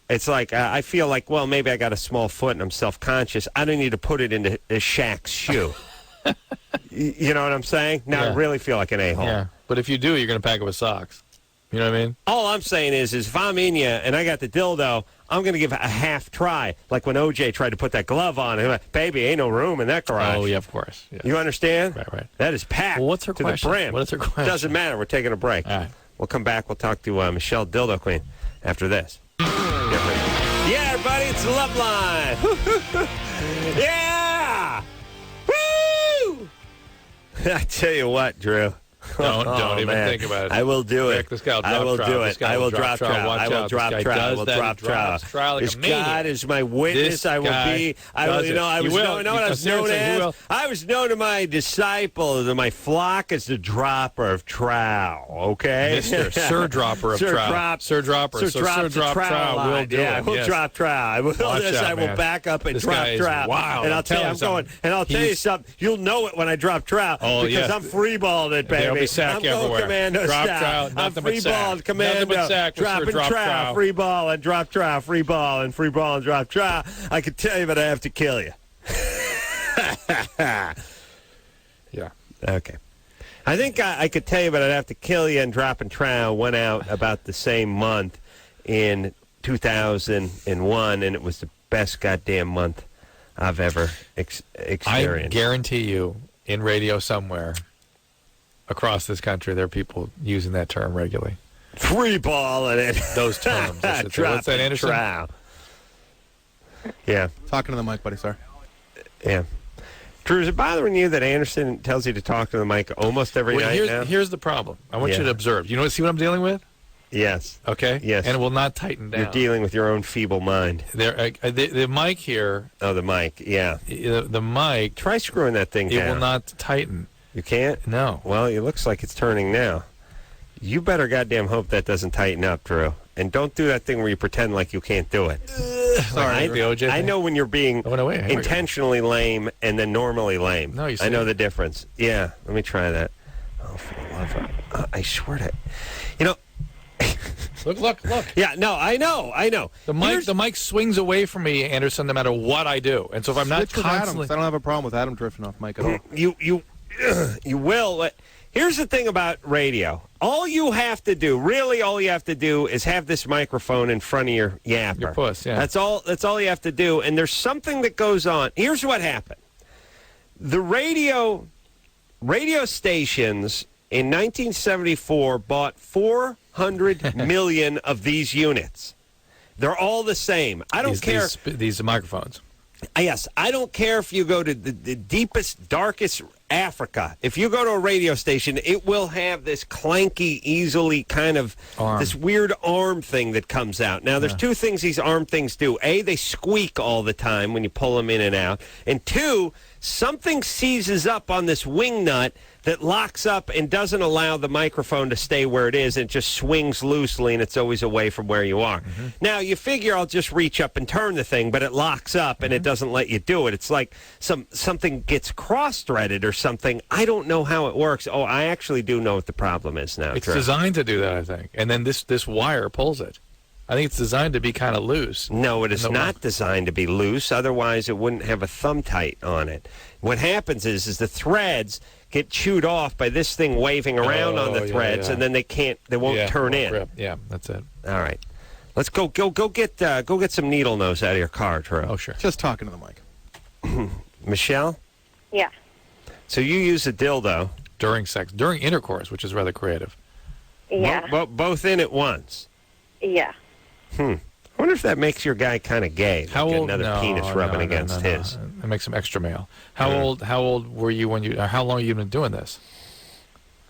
It's like, I feel like, well, maybe I got a small foot and I'm self-conscious. I don't need to put it into Shaq's shoe. You know what I'm saying? Now I really feel like an a-hole. Yeah, but if you do, you're going to pack it with socks. You know what I mean? All I'm saying is if I'm in you and I got the dildo, I'm going to give it a half try. Like when OJ tried to put that glove on. And like, baby, ain't no room in that garage. Oh, yeah, of course. Yeah. You understand? Right. That is packed what's her to question? the brim. What is her question? Doesn't matter. We're taking a break. All right. We'll come back. We'll talk to Michelle Dildo Queen after this. Yeah, everybody, it's Loveline. Yeah! Woo! I tell you what, Drew. Don't even think about it. I will do it. Rick, this guy will I will drop do trout. it. This guy I will will drop drop trout. trout. I will Watch drop out. This guy trout. I does will that. drop He drops trout. trout like a This maniac. God is my witness. This I will guy be. I will. does You know. it. I He was will. known. What I was known Seriously, he as. will. I was known to my disciples and my flock as the dropper of trout. Okay, Sir Dropper of Sir trout. Drop. Sir Dropper. Sir So Drop Sir the Drop trout trout will line. do Yeah, it. we'll Yes. drop trout. I will. Watch This out, I will man. back up and This drop guy is trout. wild. And I'm I'll tell you, I'm telling you going. And I'll tell you He's- something. You'll know it when I drop trout Oh, because yes. I'm freeballing it, baby. There'll be sack I'm going everywhere. commando Drop style. trout, I'm nothing but freeballing sack. commando. Nothing but sack for Dropping sure. Drop trout, trout. free ball and drop trout, free ball and free ball and drop trout. I could tell you, but I have to kill you. Yeah. Okay. I think I could tell you, but I'd have to kill you. And dropping trout went out about the same month in 2001, and it was the best goddamn month I've ever I experienced. guarantee you, in radio somewhere across this country, there are people using that term regularly. Free balling it. Those terms. I should say. What's that, Dropping Anderson? trout. Yeah, Talking to the mic, buddy. Sorry. yeah. Drew, is it bothering you that Anderson tells you to talk to the mic almost every night now? Here's the problem. I want Yeah. you to observe. You know, see what I'm dealing with? Yes. Okay. Yes. And it will not tighten down. You're dealing with your own feeble mind. The mic here. Oh, the mic. Yeah. The mic. Try screwing that thing It down. will not tighten. You can't? No. Well, it looks like it's turning now. You better goddamn hope that doesn't tighten up, Drew. And don't do that thing where you pretend like you can't do it. Sorry, the OJ I thing? know when you're being I went away. Here we go. intentionally lame and then normally lame. No, you I know see. the difference. Yeah, let me try that. Oh, for the love of... I swear to... You know... Look. Yeah, no, I know. The mic swings away from me, Anderson, no matter what I do. And so if I'm not Switch with Adam, constantly... 'cause I don't have a problem with Adam drifting off mic at all. You will. But here's the thing about radio. All you have to do, is have this microphone in front of your yapper. Your puss, yeah. That's all you have to do. And there's something that goes on. Here's what happened. The radio stations in 1974 bought 400 million of these units. They're all the same. I don't care. These microphones. Yes, I don't care if you go to the deepest, darkest Africa. If you go to a radio station, it will have this clanky, easily kind of Arm. this weird arm thing that comes out. Now, there's two things these arm things do. A, they squeak all the time when you pull them in and out. And two, something seizes up on this wing nut that locks up and doesn't allow the microphone to stay where it is. It just swings loosely, and it's always away from where you are. Mm-hmm. Now, you figure I'll just reach up and turn the thing, but it locks up, and it doesn't let you do it. It's like something gets cross-threaded or something. I don't know how it works. Oh, I actually do know what the problem is now. It's Drew. designed to do that, I think. And then this wire pulls it. I think it's designed to be kind of loose. No, it is not designed to be loose. Otherwise, it wouldn't have a thumb tight on it. What happens is the threads get chewed off by this thing waving around on the threads, and then they won't turn in. Grip. Yeah, that's it. All right, let's go get some needle nose out of your car, Drew. Oh, sure. Just talking to the mic. Michelle. Yeah. So you use a dildo During sex, during intercourse, which is rather creative. Yeah. both in at once. Yeah. I wonder if that makes your guy kind of gay. How like old? Another penis rubbing against his. It makes him extra male. How old were you when you? How long have you been doing this?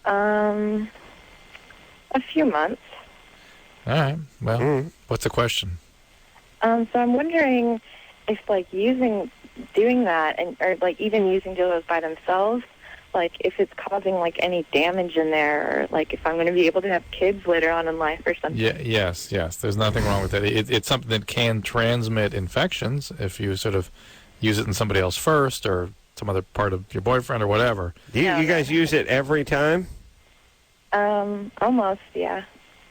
A few months. All right. Well, what's the question? So I'm wondering if, like, doing that, or like even using dildos by themselves, like if it's causing like any damage in there, or like if I'm going to be able to have kids later on in life or something. Yeah. Yes. There's nothing wrong with that. It's something that can transmit infections if you sort of use it in somebody else first, or some other part of your boyfriend or whatever. You guys use it every time? Almost, yeah.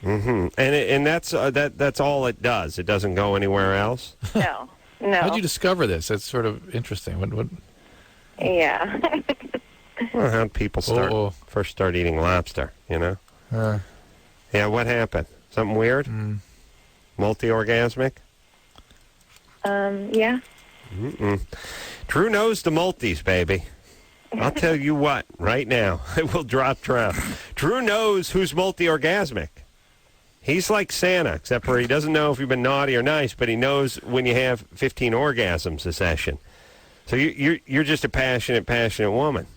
Mm-hmm. And that's all it does. It doesn't go anywhere else. No. How'd you discover this? It's sort of interesting. What? Yeah. Well, how people first start eating lobster, you know? Yeah, what happened? Something weird? Multi-orgasmic? Yeah. Drew knows the multis, baby. I'll tell you what, right now, I will drop trout. Drew knows who's multi-orgasmic. He's like Santa, except for he doesn't know if you've been naughty or nice, but he knows when you have 15 orgasms a session. So you're just a passionate woman.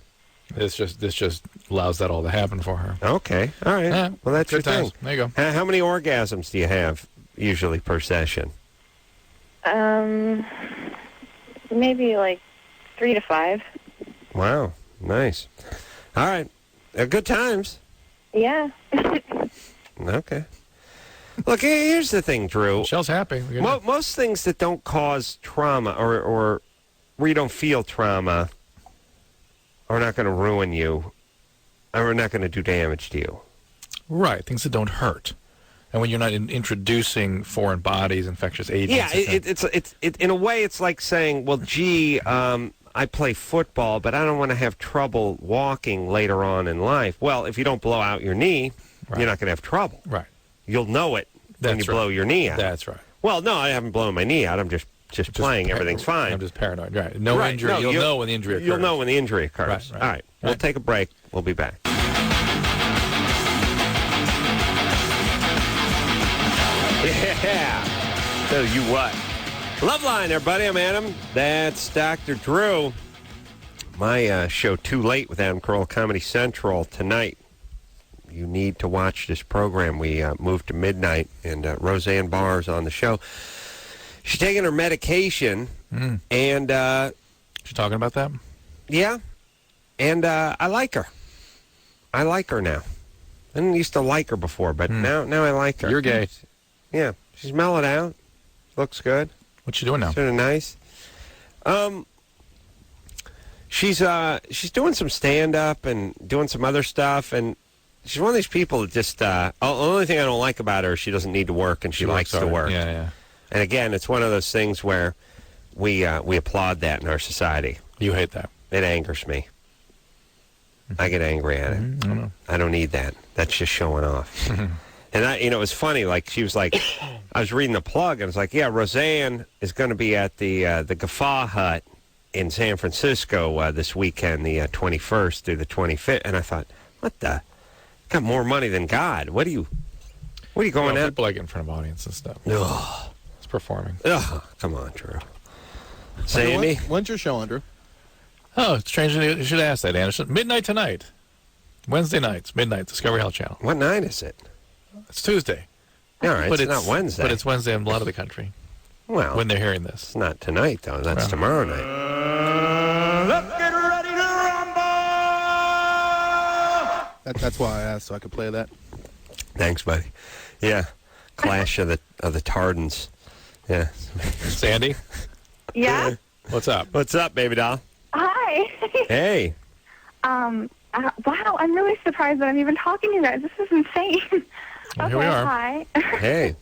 This just allows that all to happen for her. Okay. All right. Yeah, Well, that's your good times. thing. There you go. How many orgasms do you have usually per session? Maybe like 3 to 5. Wow. Nice. All right. Good times. Yeah. Okay. Look, here's the thing, Drew. Michelle's happy. Most things that don't cause trauma or where you don't feel trauma are not going to ruin you or are not going to do damage to you. Right. Things that don't hurt. And when you're not introducing foreign bodies, infectious agents. Yeah, it's in a way, it's like saying, well, gee, I play football, but I don't want to have trouble walking later on in life. Well, if you don't blow out your knee, you're not going to have trouble. Right. You'll know it when you blow your knee out. That's right. Well, no, I haven't blown my knee out. I'm just playing. Everything's fine. I'm just paranoid. Right. No injury. No, you'll know when the injury occurs. You'll know when the injury occurs. Right. All right. We'll take a break. We'll be back. Yeah. Tell you what. Loveline, everybody. I'm Adam. That's Dr. Drew. My show, Too Late with Adam Carolla, Comedy Central tonight. You need to watch this program. We moved to midnight, and Roseanne Barr's on the show. She's taking her medication, and... She's talking about that? Yeah. And I like her. I like her now. I didn't used to like her before, but now I like her. You're gay. Yeah. She's mellowed out. Looks good. What's she doing now? Sort of nice. She's doing some stand-up and doing some other stuff, and she's one of these people that just... the only thing I don't like about her is she doesn't need to work, and she likes to work. Yeah. And again, it's one of those things where we applaud that in our society. You hate that. It angers me. I get angry at it. I don't need that. That's just showing off. And it was funny. Like she was like, I was reading the plug, and I was like, yeah, Roseanne is going to be at the Guffaw Hut in San Francisco this weekend, the 21st through the 25th. And I thought, what the? Got more money than God. What are you going at? People like in front of audience and stuff. Ugh. It's performing. Ugh. Come on, Drew. Sandy? When's your show, Andrew? Oh, it's strange. You should ask that, Anderson. Midnight tonight. Wednesday nights, midnight, Discovery Health Channel. What night is it? It's Tuesday. All right, but it's not Wednesday. But it's Wednesday in a lot of the country. Well, when they're hearing this. It's not tonight, though. That's tomorrow night. Let's get ready to rumble! That's why I asked, so I could play that. Thanks, buddy. Yeah. Clash of the Tardens. Yeah. Sandy? Yeah? What's up? What's up, baby doll? Hi. Hey. Wow, I'm really surprised that I'm even talking to you guys. This is insane. Well, here we are. Hi. Hey.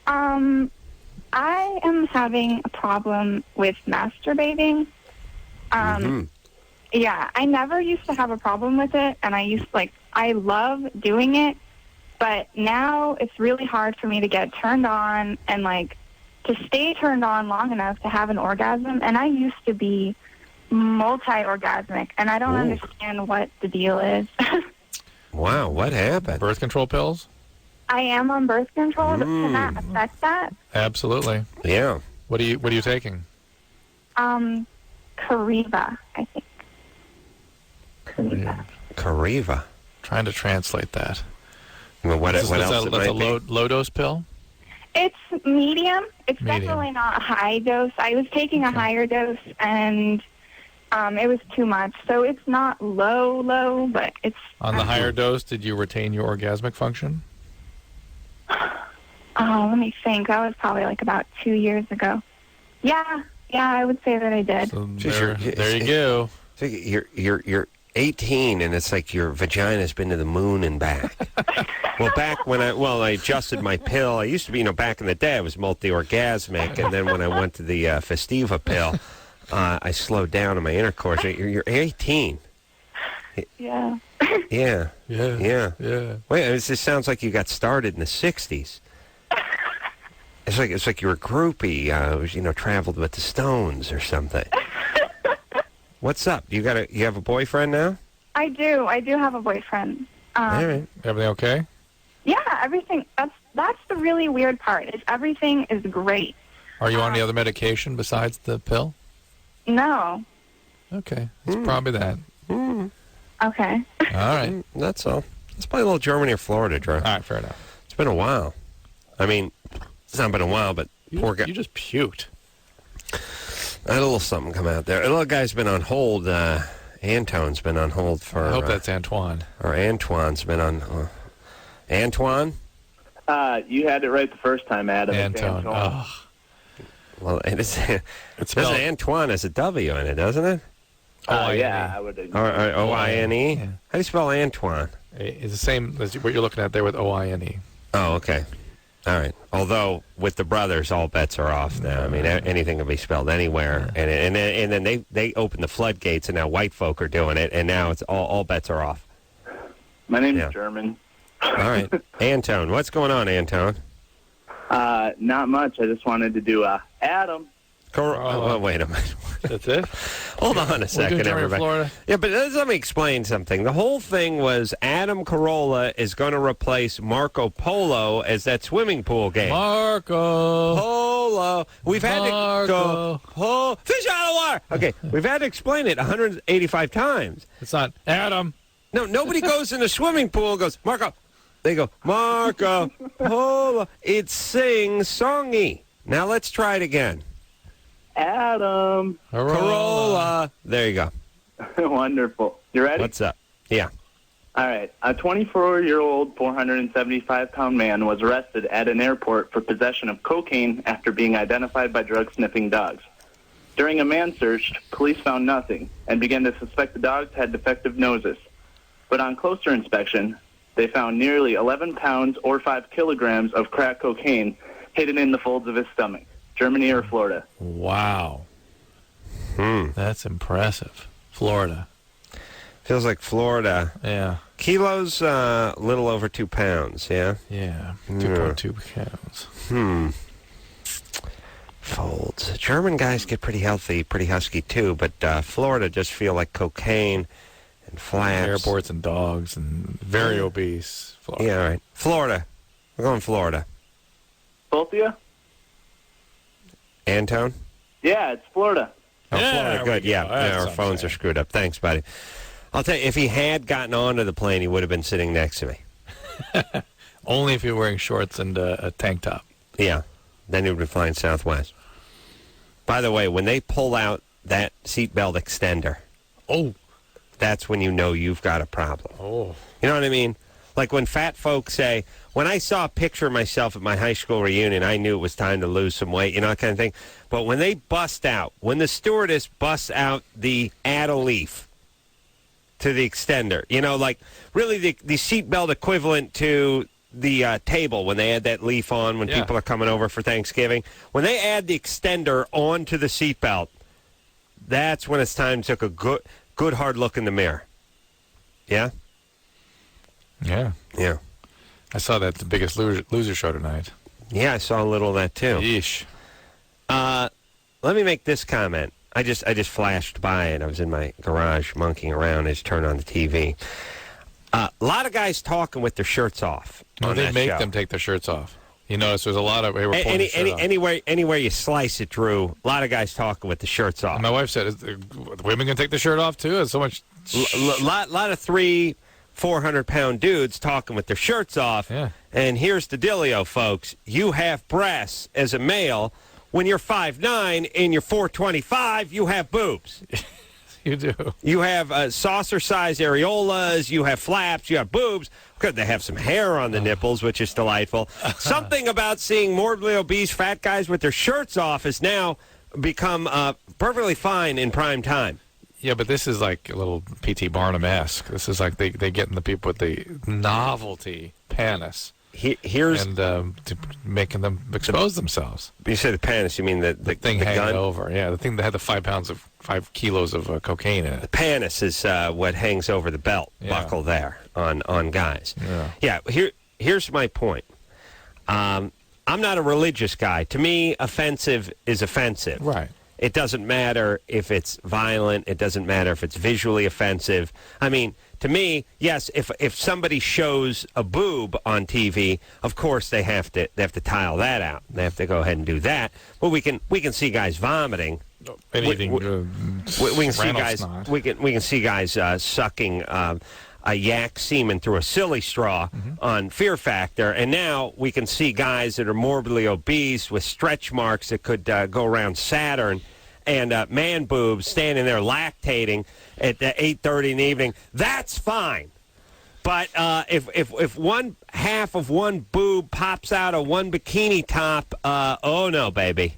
I am having a problem with masturbating. Yeah, I never used to have a problem with it, and I love doing it, but now it's really hard for me to get turned on and, to stay turned on long enough to have an orgasm, and I used to be multi-orgasmic, and I don't understand what the deal is. Wow, what happened? Birth control pills? I am on birth control. Can that affect that? Absolutely. Yeah. What are you taking? Cariva, I think. Cariva. Trying to translate that. Well, what else? That's a low dose pill? It's medium. It's Medium. definitely not a high dose. I was taking a higher dose, and it was too much. So it's not low, but it's... On the higher dose, did you retain your orgasmic function? Oh, let me think. That was probably about 2 years ago. Yeah, I would say that I did. So there you go. So you're 18, and it's like your vagina's been to the moon and back. Well, back when I adjusted my pill, I used to be, back in the day, I was multi-orgasmic, and then when I went to the Festiva pill, I slowed down in my intercourse. You're 18. Yeah. Yeah. Yeah. Wait, it just sounds like you got started in the 60s. It's like you were a groupie, traveled with the Stones or something. What's up? You have a boyfriend now? I do. I do have a boyfriend. All right. Everything okay? Yeah, everything. That's the really weird part. Is everything is great. Are you on any other medication besides the pill? No. Okay. It's probably that. Okay. All right. That's all. Let's play a little Germany or Florida, Drew. All right, fair enough. It's been a while. I mean, it's not been a while, but poor guy. You just puked. I had a little something come out there. A little guy's been on hold. Antone's been on hold for... I hope that's Antoine. Or Antoine's been on... Antoine? You had it right the first time, Adam. Antone. Oh. Well, it's spelled Antoine has a W in it, doesn't it? Yeah, I would agree. Or O-I-N-E? Yeah. How do you spell Antoine? It's the same as what you're looking at there with O-I-N-E. Oh, okay. All right. Although with the brothers, all bets are off now. I mean, anything can be spelled anywhere, and then they open the floodgates, and now white folk are doing it, and now it's all bets are off. My name's German. All right, Antone. What's going on, Antone? Not much. I just wanted to do Adam. Wait a minute. That's it? Hold on a second, everybody. Florida. Yeah, but let me explain something. The whole thing was Adam Carolla is going to replace Marco Polo as that swimming pool game. Marco Polo. We've had to go fish out of water. Okay, we've had to explain it 185 times. It's not Adam. No, nobody goes in the swimming pool and goes, Marco. They go, Marco Polo. It's sing-songy. Now let's try it again. Adam. Carolla. There you go. Wonderful. You ready? What's up? Yeah. All right. A 24-year-old, 475-pound man was arrested at an airport for possession of cocaine after being identified by drug-sniffing dogs. During a man search, police found nothing and began to suspect the dogs had defective noses. But on closer inspection, they found nearly 11 pounds or 5 kilograms of crack cocaine hidden in the folds of his stomach. Germany or Florida? Wow. That's impressive. Florida. Feels like Florida. Yeah. Kilos, a little over 2 pounds, yeah? Yeah, 2.2 pounds. Folds. German guys get pretty healthy, pretty husky too, but Florida just feel like cocaine and flaps. Airports and dogs and very obese. Florida. Yeah, all right. Florida. We're going Florida. Both of you? Antone? Yeah, it's Florida. Oh, Florida, good. Yeah, our phones are screwed up. Thanks, buddy. I'll tell you, if he had gotten onto the plane, he would have been sitting next to me. Only if you're wearing shorts and a tank top. Yeah, then he would be flying Southwest. By the way, when they pull out that seatbelt extender, that's when you know you've got a problem. Oh. You know what I mean? Like when fat folks say, when I saw a picture of myself at my high school reunion, I knew it was time to lose some weight, you know, that kind of thing. But when they bust out, when the stewardess busts out the add-a-leaf to the extender, you know, like really the seatbelt equivalent to the table when they add that leaf on when people are coming over for Thanksgiving. When they add the extender onto the seatbelt, that's when it's time to take a good hard look in the mirror. Yeah? Yeah. Yeah. I saw that at the Biggest Loser show tonight. Yeah, I saw a little of that too. Yeesh. Let me make this comment. I just flashed by it. I was in my garage monkeying around. I just turned on the TV. A lot of guys talking with their shirts off. No, they make them take their shirts off. You notice there's a lot of... Anywhere you slice it, Drew, a lot of guys talking with the shirts off. And my wife said, "Is the women going to take the shirt off too?" It's so much... lot of 400-pound dudes talking with their shirts off. Yeah. And here's the dealio, folks. You have breasts as a male. When you're 5'9" and you're 425, you have boobs. You do. You have saucer-sized areolas. You have flaps. You have boobs. Good, they have some hair on the nipples, which is delightful. Something about seeing morbidly obese fat guys with their shirts off has now become perfectly fine in prime time. Yeah, but this is like a little P.T. Barnum-esque. This is like they getting the people with the novelty panis. And making them expose themselves. You say the panis, you mean the thing the hanging gun? over? Yeah, the thing that had the 5 kilos of cocaine in it. The panis is what hangs over the belt buckle there on guys. Yeah. Here's my point. I'm not a religious guy. To me, offensive is offensive. Right. It doesn't matter if it's violent. It doesn't matter if it's visually offensive. I mean, to me, yes, if somebody shows a boob on TV, of course they have to tile that out. They have to go ahead and do that. But we can see guys vomiting. Anything. We can see guys. Snot. We can see guys sucking a yak semen through a silly straw on Fear Factor, and now we can see guys that are morbidly obese with stretch marks that could go around Saturn, and man boobs standing there lactating at 8:30 in the evening. That's fine. But if one half of one boob pops out of one bikini top, oh no, baby.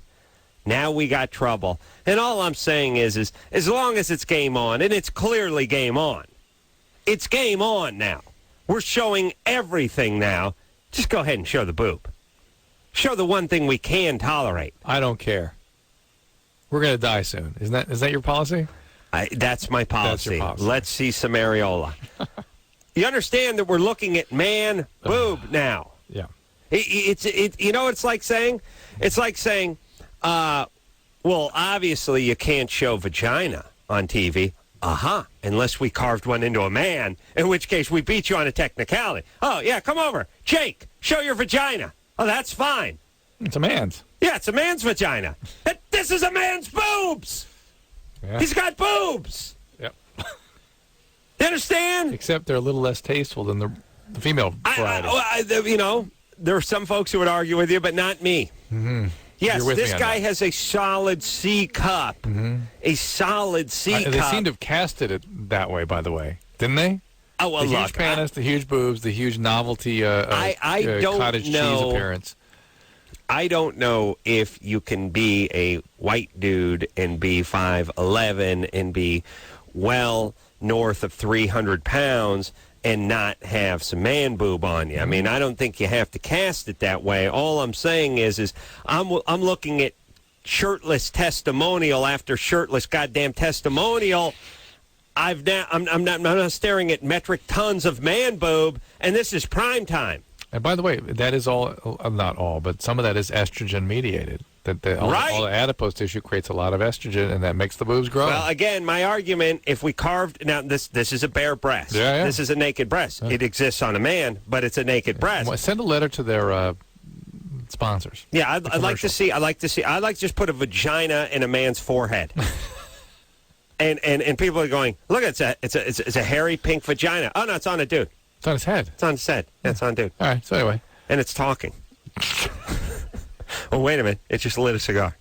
Now we got trouble. And all I'm saying is as long as it's game on, and it's clearly game on, it's game on now. We're showing everything now. Just go ahead and show the boob. Show the one thing we can tolerate. I don't care. We're going to die soon. Is that your policy? That's my policy. That's your policy. Let's see some areola. You understand that we're looking at man boob now. Yeah. You know what it's like saying? It's like saying, well, obviously you can't show vagina on TV. Unless we carved one into a man, in which case we beat you on a technicality. Oh, yeah, come over. Jake, show your vagina. Oh, that's fine. It's a man's. Yeah, it's a man's vagina. This is a man's boobs. Yeah. He's got boobs. Yep. You understand? Except they're a little less tasteful than the female variety. You know, there are some folks who would argue with you, but not me. Mm-hmm. Yes, this guy has a solid C cup. Mm-hmm. A solid C cup. They seem to have casted it that way, by the way. Didn't they? Oh, well, the huge penis, the huge boobs, the huge novelty cottage cheese appearance. I don't know if you can be a white dude and be 5'11" and be well north of 300 pounds and not have some man boob on you. I mean, I don't think you have to cast it that way. All I'm saying is I'm looking at shirtless testimonial after shirtless goddamn testimonial. I'm not staring at metric tons of man boob, and this is prime time. And by the way, that is all, not all, but some of that is estrogen mediated. All the adipose tissue creates a lot of estrogen, and that makes the boobs grow. Well, again, my argument, if we carved... Now, this is a bare breast. Yeah. This is a naked breast. Yeah. It exists on a man, but it's a naked breast. Well, send a letter to their sponsors. Yeah, I'd like to see... I'd like to just put a vagina in a man's forehead. and people are going, look, it's a hairy pink vagina. Oh, no, it's on a dude. It's on his head. It's on his head. Yeah, it's on a dude. All right, so anyway. And it's talking. Oh, wait a minute. It just lit a cigar.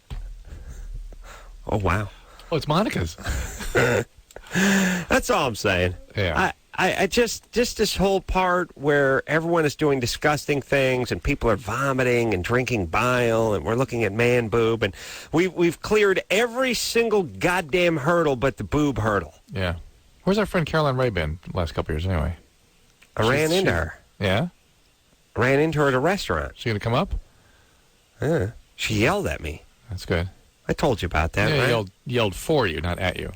Oh, wow. Oh, it's Monica's. That's all I'm saying. Yeah. I just this whole part where everyone is doing disgusting things and people are vomiting and drinking bile and we're looking at man boob and we've cleared every single goddamn hurdle but the boob hurdle. Yeah. Where's our friend Caroline Ray been the last couple years anyway? I ran into her. Yeah? Ran into her at a restaurant. She going to come up? She yelled at me. That's good. I told you about that, yeah, right? Yelled for you, not at you.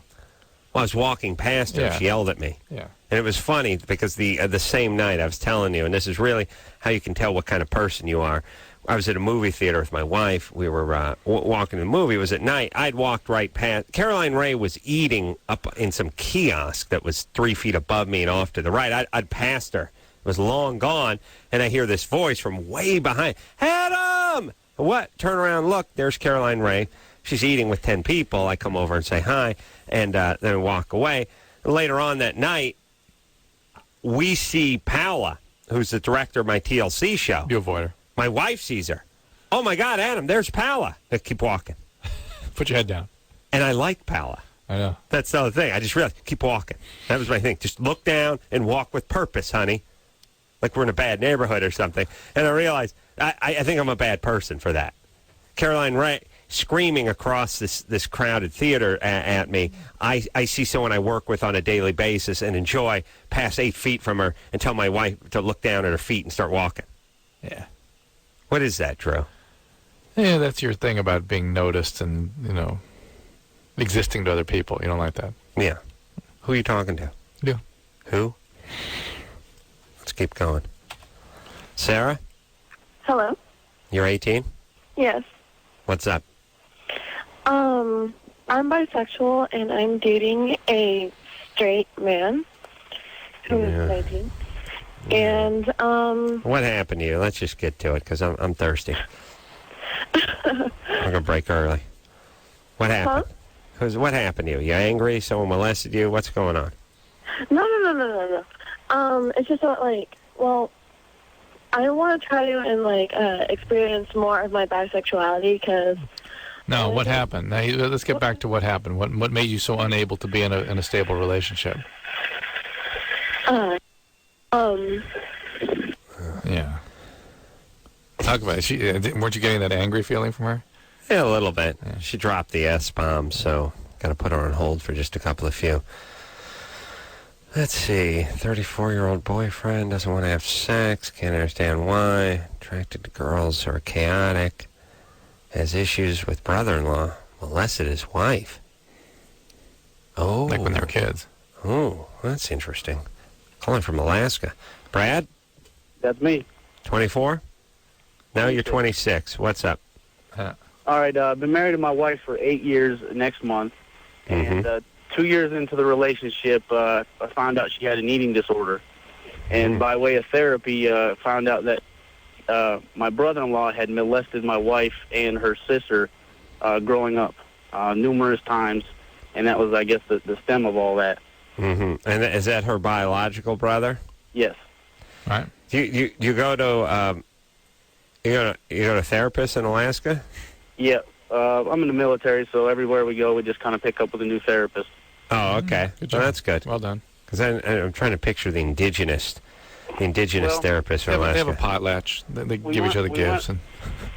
Well, I was walking past her. Yeah. She yelled at me. Yeah. And it was funny because the same night I was telling you, and this is really how you can tell what kind of person you are. I was at a movie theater with my wife. We were walking the movie. It was at night. I'd walked right past. Caroline Ray was eating up in some kiosk that was 3 feet above me and off to the right. I'd passed her. It was long gone, and I hear this voice from way behind. Adam! What? Turn around, look. There's Caroline Ray. She's eating with 10 people. I come over and say hi, and then I walk away. Later on that night, we see Paola, who's the director of my TLC show. You avoid her. My wife sees her. Oh, my God, Adam, there's Paola. I keep walking. Put your head down. And I like Paola. I know. That's the other thing. I just realized, keep walking. That was my thing. Just look down and walk with purpose, honey. Like we're in a bad neighborhood or something. And I realized, I think I'm a bad person for that. Caroline Ray screaming across this crowded theater at me. I see someone I work with on a daily basis and enjoy pass 8 feet from her and tell my wife to look down at her feet and start walking. Yeah. What is that, Drew? Yeah, that's your thing about being noticed and, existing to other people. You don't like that. Yeah. Who are you talking to? You. Who? Let's keep going. Sarah? Hello? You're 18? Yes. What's up? I'm bisexual, and I'm dating a straight man who is 19. And, What happened to you? Let's just get to it, because I'm thirsty. I'm going to break early. What happened? Huh? Because what happened to you? You angry? Someone molested you? What's going on? No. It's just that, like, well, I want to try to experience more of my bisexuality because. No, what happened? Now, let's get back to what happened. What made you so unable to be in a stable relationship? Yeah. Talk about it. Weren't you getting that angry feeling from her? Yeah, a little bit. Yeah. She dropped the S-bomb, so got to put her on hold for just a couple of few. Let's see. 34-year-old boyfriend doesn't want to have sex. Can't understand why. Attracted to girls who are chaotic. Has issues with brother-in-law. Molested his wife. Oh. Like when they were kids. Oh, that's interesting. Calling from Alaska. Brad? That's me. 24? Now you're 26. What's up? All right, I've been married to my wife for 8 years next month. And 2 years into the relationship, I found out she had an eating disorder. And by way of therapy, found out that my brother-in-law had molested my wife and her sister growing up numerous times. And that was, I guess, the stem of all that. And is that her biological brother? Yes. Right. You go to you go to therapists in Alaska? Yeah. I'm in the military, so everywhere we go, we just kind of pick up with a new therapist. Oh, okay. Good job. Well, that's good. Well done. Because I'm trying to picture the indigenous therapist from Alaska. They have a potlatch. They give each other gifts.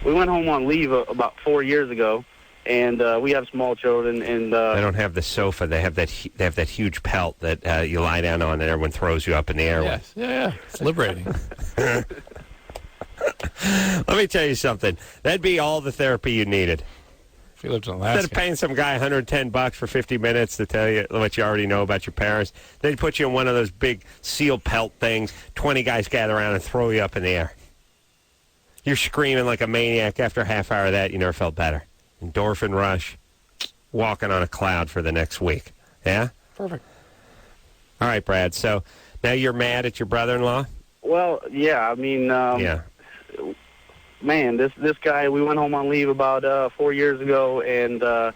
We went home on leave about 4 years ago, and we have small children. And they don't have the sofa. They have that huge pelt that you lie down on, and everyone throws you up in the air. Yes. Yeah. It's liberating. Let me tell you something. That'd be all the therapy you needed. If you lived in Alaska. Instead of paying some guy $110 for 50 minutes to tell you what you already know about your parents, they'd put you in one of those big seal pelt things. 20 guys gather around and throw you up in the air. You're screaming like a maniac. After a half hour of that, you never felt better. Endorphin rush. Walking on a cloud for the next week. Yeah? Perfect. All right, Brad. So now you're mad at your brother-in-law? Well, yeah. I mean, man, this guy, we went home on leave about 4 years ago, and I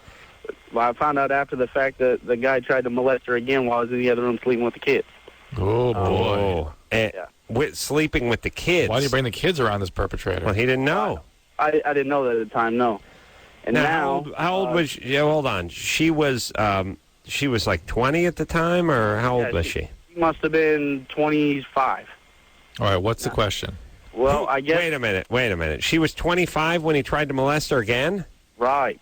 found out after the fact that the guy tried to molest her again while I was in the other room sleeping with the kids. Oh, boy. Sleeping with the kids? Why do you bring the kids around this perpetrator? Well, he didn't know. I didn't know that at the time, no. And now how old was she? Yeah, hold on. She was like 20 at the time, or how old was she? She must have been 25. All right, what's the question? Well, I guess... Wait a minute. She was 25 when he tried to molest her again? Right.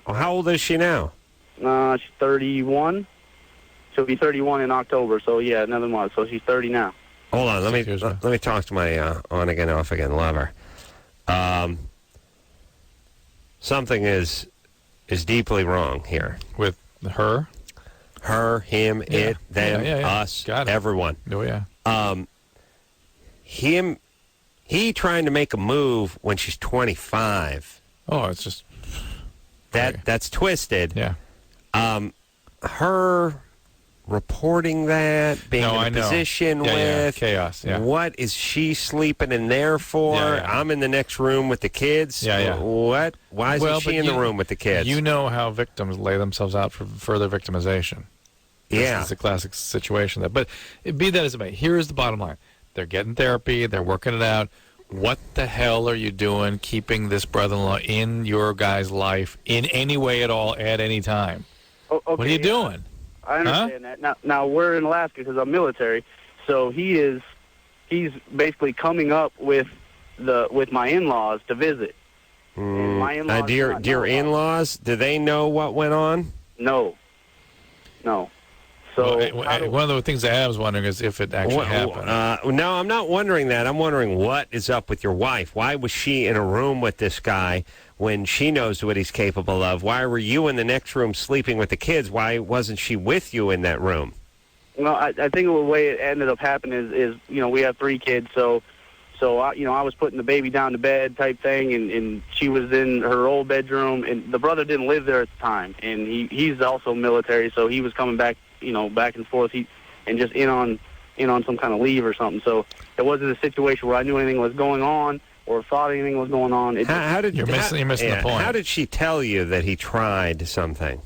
Well, how old is she now? She's 31. She'll be 31 in October, so yeah, another month. So she's 30 now. Hold on, let me talk to my on-again, off-again lover. Something is deeply wrong here. With her? Her, him, it, them, us, everyone. Oh, yeah. He trying to make a move when she's 25. Oh, it's just... That's twisted. Yeah. Her reporting that, being in a position with... chaos, What is she sleeping in there for? I'm in the next room with the kids. What? Why isn't she in the room with the kids? You know how victims lay themselves out for further victimization. This is a classic situation. But be that as it may, here is the bottom line. They're getting therapy. They're working it out. What the hell are you doing keeping this brother-in-law in your guy's life in any way at all at any time? Okay, what are you doing? I understand that. Now we're in Alaska because I'm military, so he's basically coming up with my in-laws to visit. And my in-laws do your in-laws, do they know what went on? No. So one of the things I was wondering is if it actually happened. No, I'm not wondering that. I'm wondering what is up with your wife. Why was she in a room with this guy when she knows what he's capable of? Why were you in the next room sleeping with the kids? Why wasn't she with you in that room? Well, I think the way it ended up happening is we have 3 kids, so I was putting the baby down to bed type thing, and she was in her old bedroom, and the brother didn't live there at the time, and he's also military, so he was coming back, back and forth, and just in on some kind of leave or something. So it wasn't a situation where I knew anything was going on or thought anything was going on. You're missing the point. How did she tell you that he tried something?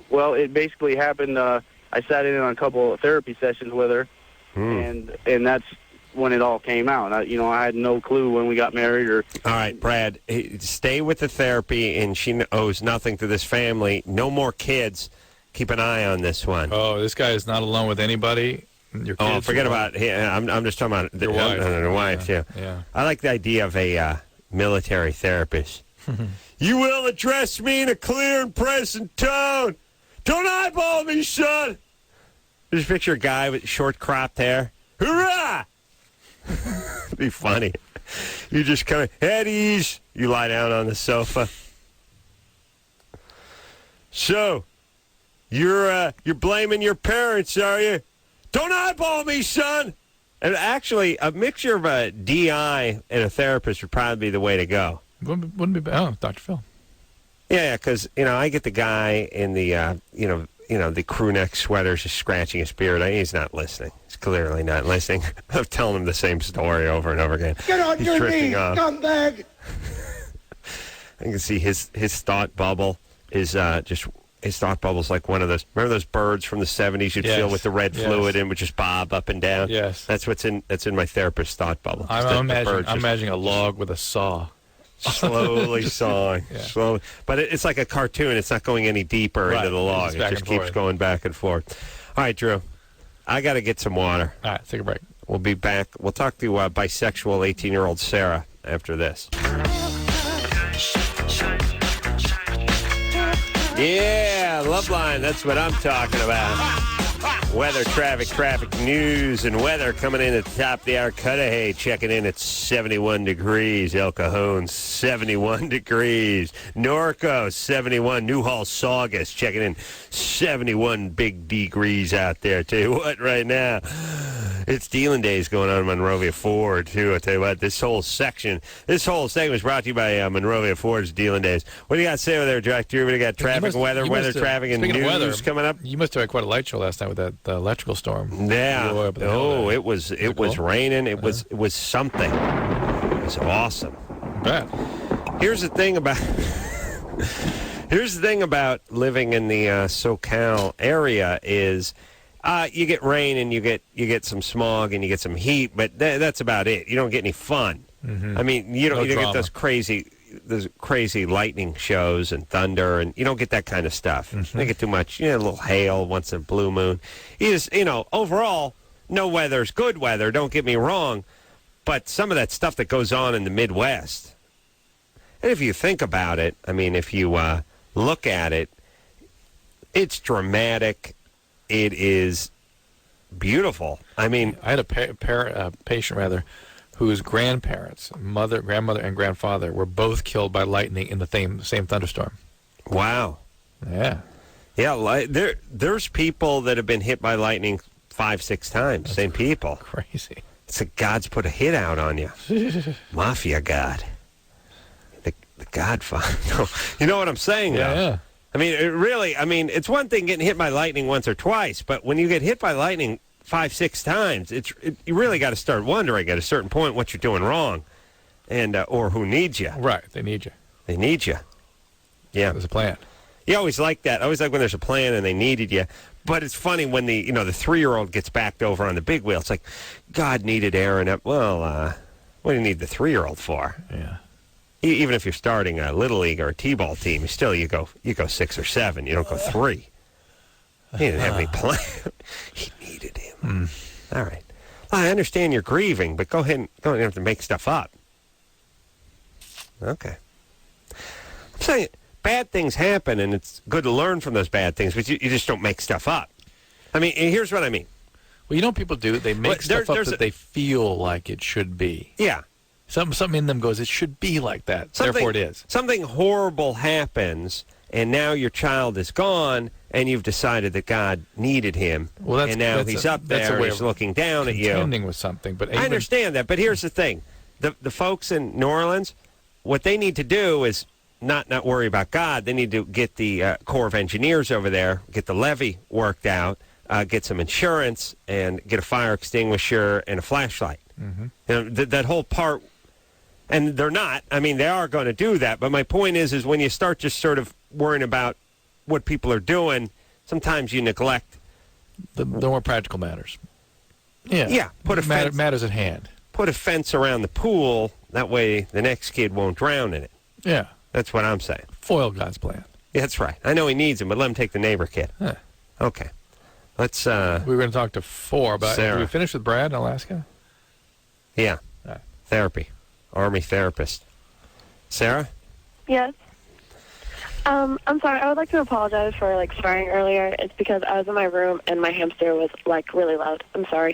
Well, it basically happened. I sat in on a couple of therapy sessions with her, and that's when it all came out. I had no clue when we got married. All right, Brad, stay with the therapy, and she owes nothing to this family. No more kids. Keep an eye on this one. Oh, this guy is not alone with anybody. Your kids forget about it. I'm just talking about your wife. The wife, yeah. I like the idea of a military therapist. You will address me in a clear and present tone. Don't eyeball me, son. Just picture a guy with short cropped hair. Hoorah! It'd be funny. You just kind of at ease. You lie down on the sofa. So, you're blaming your parents, are you? Don't eyeball me, son. And actually, a mixture of a DI and a therapist would probably be the way to go. Wouldn't be bad. Oh, Dr. Phil. Yeah, because I get the guy in the the crew neck sweaters just scratching his beard. He's not listening. He's clearly not listening. I'm telling him the same story over and over again. Get on He's your drifting knees, off. scumbag! I can see his thought bubble is his thought bubble's like one of those. Remember those birds from the 70s you'd fill with the red fluid and would just bob up and down? Yes. That's in my therapist's thought bubble. I'm imagining a log with a saw. Slowly sawing. Slowly. But it's like a cartoon. It's not going any deeper into the log. It just keeps going back and forth. All right, Drew. I got to get some water. All right, take a break. We'll be back. We'll talk to bisexual 18-year-old Sarah after this. Yeah, Loveline. That's what I'm talking about. Weather, traffic news, and weather coming in at the top of the hour. Cudahy checking in at 71 degrees. El Cajon, 71 degrees. Norco, 71. Newhall, Saugus checking in 71 big degrees out there. Tell you what, right now, it's dealing days going on in Monrovia Ford, too. I tell you what, this whole segment is brought to you by Monrovia Ford's dealing days. What do you got to say over there, Jack Drew? We got traffic, weather, traffic, and news coming up. You must have had quite a light show last night with that electrical storm. Yeah. Oh, it was raining. It was something. It was awesome. Bet. Here's the thing about living in the SoCal area is you get rain and you get some smog and you get some heat, but that's about it. You don't get any fun. Mm-hmm. I mean, you don't get those crazy lightning shows and thunder, and you don't get that kind of stuff. Mm-hmm. You don't get too much, a little hail once in a blue moon. Overall, no weather's good weather, don't get me wrong, but some of that stuff that goes on in the Midwest, and if you think about it, I mean, if you look at it, it's dramatic. It is beautiful. I mean, I had a patient whose grandparents, grandmother, and grandfather were both killed by lightning in the same thunderstorm. Wow. Yeah. Yeah, there's people that have been hit by lightning 5-6 times. That's same people. Crazy. It's like God's put a hit out on you. Mafia God. The Godfather. You know what I'm saying, though? Yeah. I mean, it's one thing getting hit by lightning once or twice, but when you get hit by lightning 5-6 times, you really got to start wondering at a certain point what you're doing wrong, and or who needs you. Right, they need you. They need you. Yeah, there's a plan. You always like that. I always like when there's a plan and they needed you. But it's funny when the 3-year-old gets backed over on the big wheel. It's like God needed Aaron up. Well, what do you need the 3-year-old for? Yeah. Even if you're starting a little league or a t-ball team, you go 6 or 7. You don't go 3. He didn't have any plan. He needed him. All right. Well, I understand you're grieving, but go ahead and don't have to make stuff up. Okay. I'm saying bad things happen, and it's good to learn from those bad things, but you just don't make stuff up. I mean, here's what I mean. Well, you know what people do? They make stuff up that they feel like it should be. Yeah. Something in them goes, it should be like that. Therefore it is. Something horrible happens, and now your child is gone, and you've decided that God needed him, and now he's up there, and he's looking down at you. Contending with something, but I understand that, but here's the thing. The folks in New Orleans, what they need to do is not worry about God. They need to get the Corps of Engineers over there, get the levee worked out, get some insurance, and get a fire extinguisher and a flashlight. Mm-hmm. That whole part, and they're not. I mean, they are going to do that, but my point is when you start just sort of worrying about what people are doing, sometimes you neglect the more practical matters. Yeah. Yeah. Put a fence, matters at hand. Put a fence around the pool. That way the next kid won't drown in it. Yeah. That's what I'm saying. Foil God's plan. Yeah, that's right. I know he needs him, but let him take the neighbor kid. Huh. Okay. Let's. We were going to talk to 4, but did we finish with Brad in Alaska? Yeah. Right. Therapy. Army therapist. Sarah? Yes. I'm sorry. I would like to apologize for swearing earlier. It's because I was in my room and my hamster was really loud. I'm sorry.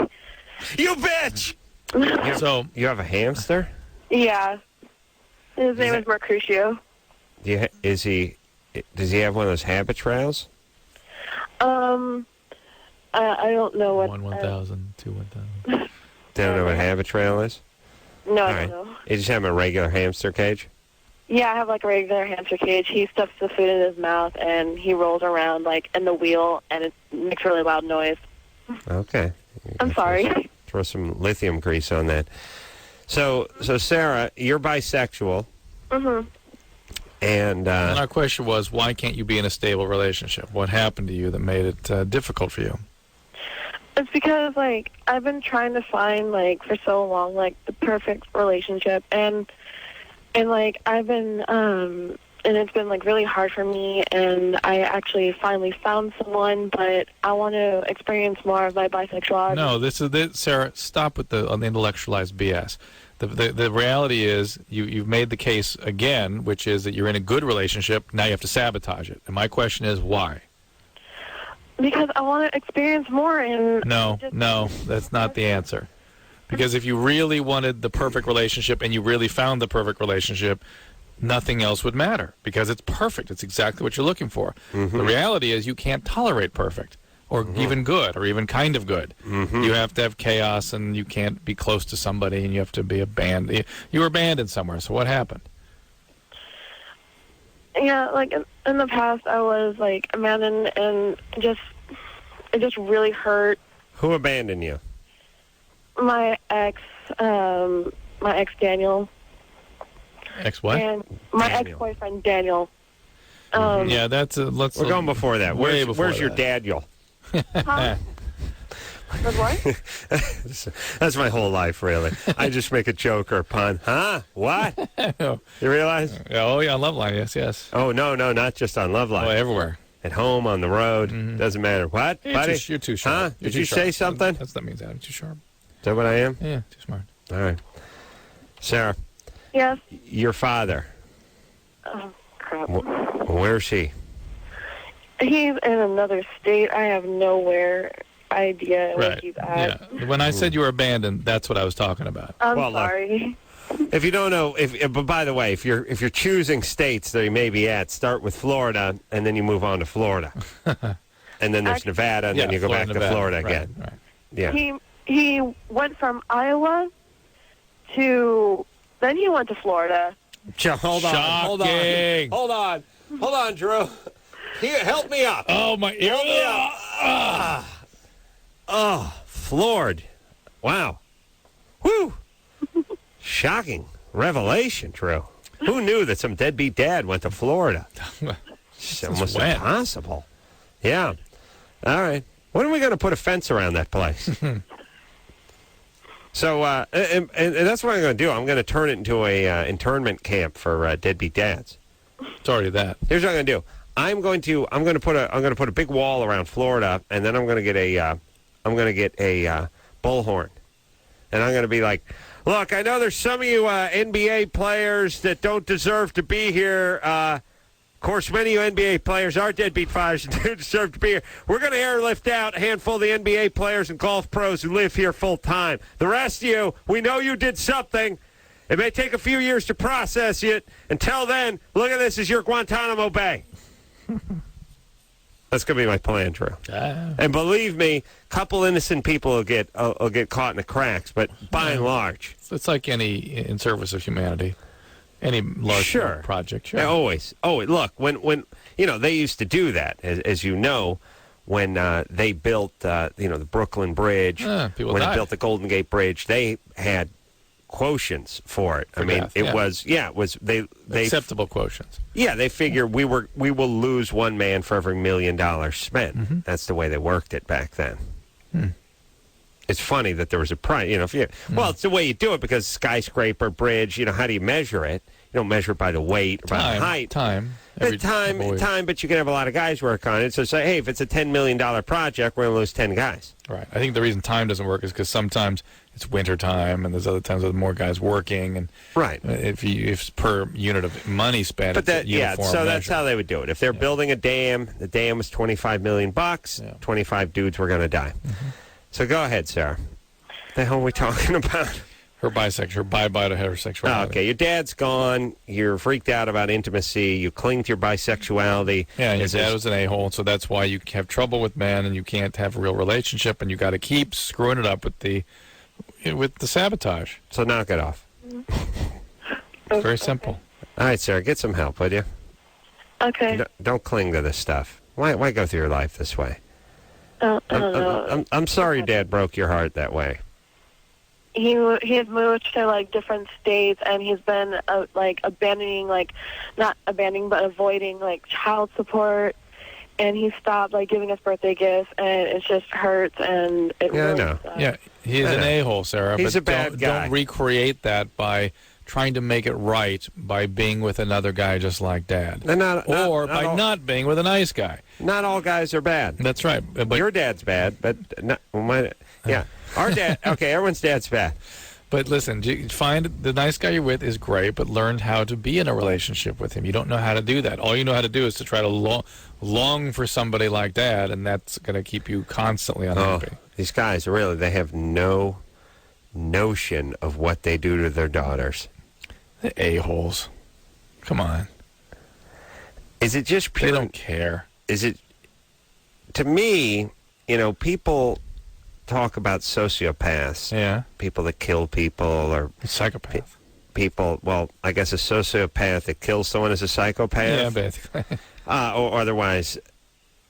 You bitch! So you have a hamster? Yeah. His name is Mercutio. Does he have one of those habit trails? I don't know what. 1,000, 2 1,000. Don't know what habit trail is? No, I don't know. You just have a regular hamster cage? Yeah, I have a regular hamster cage. He stuffs the food in his mouth and he rolls around in the wheel and it makes really loud noise. Okay. I'm sorry. Throw some lithium grease on that. So Sarah, you're bisexual. Mm-hmm. And our question was, why can't you be in a stable relationship? What happened to you that made it difficult for you? It's because, I've been trying to find, for so long, the perfect relationship. And I've been, and it's been, really hard for me. And I actually finally found someone, but I want to experience more of my bisexuality. No, Sarah, stop with the intellectualized BS. The reality is you've made the case again, which is that you're in a good relationship. Now you have to sabotage it. And my question is, why? Because I want to experience more. And No, that's not the answer. Because if you really wanted the perfect relationship and you really found the perfect relationship, nothing else would matter because it's perfect. It's exactly what you're looking for. Mm-hmm. The reality is you can't tolerate perfect or even good or even kind of good. Mm-hmm. You have to have chaos and you can't be close to somebody and you have to be abandoned. You were abandoned somewhere, so what happened? Yeah, in the past I was abandoned and it just really hurt. Who abandoned you? My ex Daniel. Ex what? And my ex-boyfriend Daniel. Yeah, that's we're going before that. Where's your Daniel? Huh? What? That's my whole life, really. I just make a joke or a pun. Huh? What? You realize? Oh, yeah, on Loveline, yes. Oh, no, not just on Loveline. Oh, everywhere. At home, on the road, doesn't matter. What, buddy? You're too sharp. Huh? Did you say something? That's what that means, Adam. Too sharp. Is that what I am? Yeah, too smart. All right. Sarah. Yes? Your father. Oh, crap. Where's he? He's in another state. I have nowhere idea where he's at. Yeah. When I said you were abandoned, that's what I was talking about. I'm sorry. If you don't know, but by the way, if you're choosing states that he may be at, start with Florida, and then you move on to Florida, and then there's Nevada, and then you go back to Florida again. Right. Yeah. He went from Iowa to then he went to Florida. Hold on, Drew. Here, help me up. Oh my! Help me up. Floored. Wow. Whew. Shocking revelation, Drew. Who knew that some deadbeat dad went to Florida? It's almost impossible. Yeah. All right. When are we going to put a fence around that place? So, and that's what I'm going to do. I'm going to turn it into a internment camp for deadbeat dads. It's already that. Here's what I'm going to do. I'm going to put a big wall around Florida, and then I'm going to get a bullhorn, and I'm going to be like, look, I know there's some of you NBA players that don't deserve to be here. Of course, many of you NBA players are deadbeat fathers and do deserve to be here. We're going to airlift out a handful of the NBA players and golf pros who live here full time. The rest of you, we know you did something. It may take a few years to process it. Until then, look at this as your Guantanamo Bay. That's going to be my plan, Drew. And believe me, a couple innocent people will get caught in the cracks, but by and large. It's like any in service of humanity. Any large project, sure. Always. Oh, look, when they used to do that, as you know, when they built the Brooklyn Bridge, when they built the Golden Gate Bridge, they had quotients for it. For death, it was they acceptable quotients. Yeah, they figure we will lose one man for every $1 million spent. Mm-hmm. That's the way they worked it back then. It's funny that there was a price. Well, it's the way you do it because skyscraper, bridge. How do you measure it? You don't measure it by the weight or by the height. Time. Time, but you can have a lot of guys work on it. So say, hey, if it's a $10 million project, we're going to lose 10 guys. Right. I think the reason time doesn't work is because sometimes it's winter time, and there's other times with more guys working, and right. If it's per unit of money spent, but it's a uniform measure. That's how they would do it. If they're building a dam, the dam was $25 million. 25 dudes were going to die. Mm-hmm. So go ahead, Sarah. What the hell are we talking about? Her bye-bye to heterosexuality. Oh, okay, your dad's gone. You're freaked out about intimacy. You cling to your bisexuality. Yeah, and your dad was an a-hole, so that's why you have trouble with men, and you can't have a real relationship, and you got to keep screwing it up with the sabotage. So knock it off. It's very simple. All right, Sarah, get some help, would you? Okay. Don't cling to this stuff. Why go through your life this way? I don't know. I'm sorry your dad broke your heart that way. He had moved to different states, and he's been abandoning, not abandoning but avoiding child support, and he stopped giving us birthday gifts, and it just hurts, and it really I know. sucks. Yeah, he's an a-hole, Sarah. He's but a bad guy. Don't recreate that by trying to make it right by being with another guy just like Dad, not being with a nice guy. Not all guys are bad. That's right. But your dad's bad, but our dad. Okay, everyone's dad's bad. But listen, find the nice guy you're with is great, but learn how to be in a relationship with him. You don't know how to do that. All you know how to do is to try to long for somebody like Dad, and that's going to keep you constantly unhappy. These guys, really, they have no notion of what they do to their daughters. The a-holes. Come on. Is it just pure? They don't care. Is it, to me, people talk about sociopaths. Yeah. People that kill people or psychopath. People, well, I guess a sociopath that kills someone is a psychopath. Yeah, basically. Or otherwise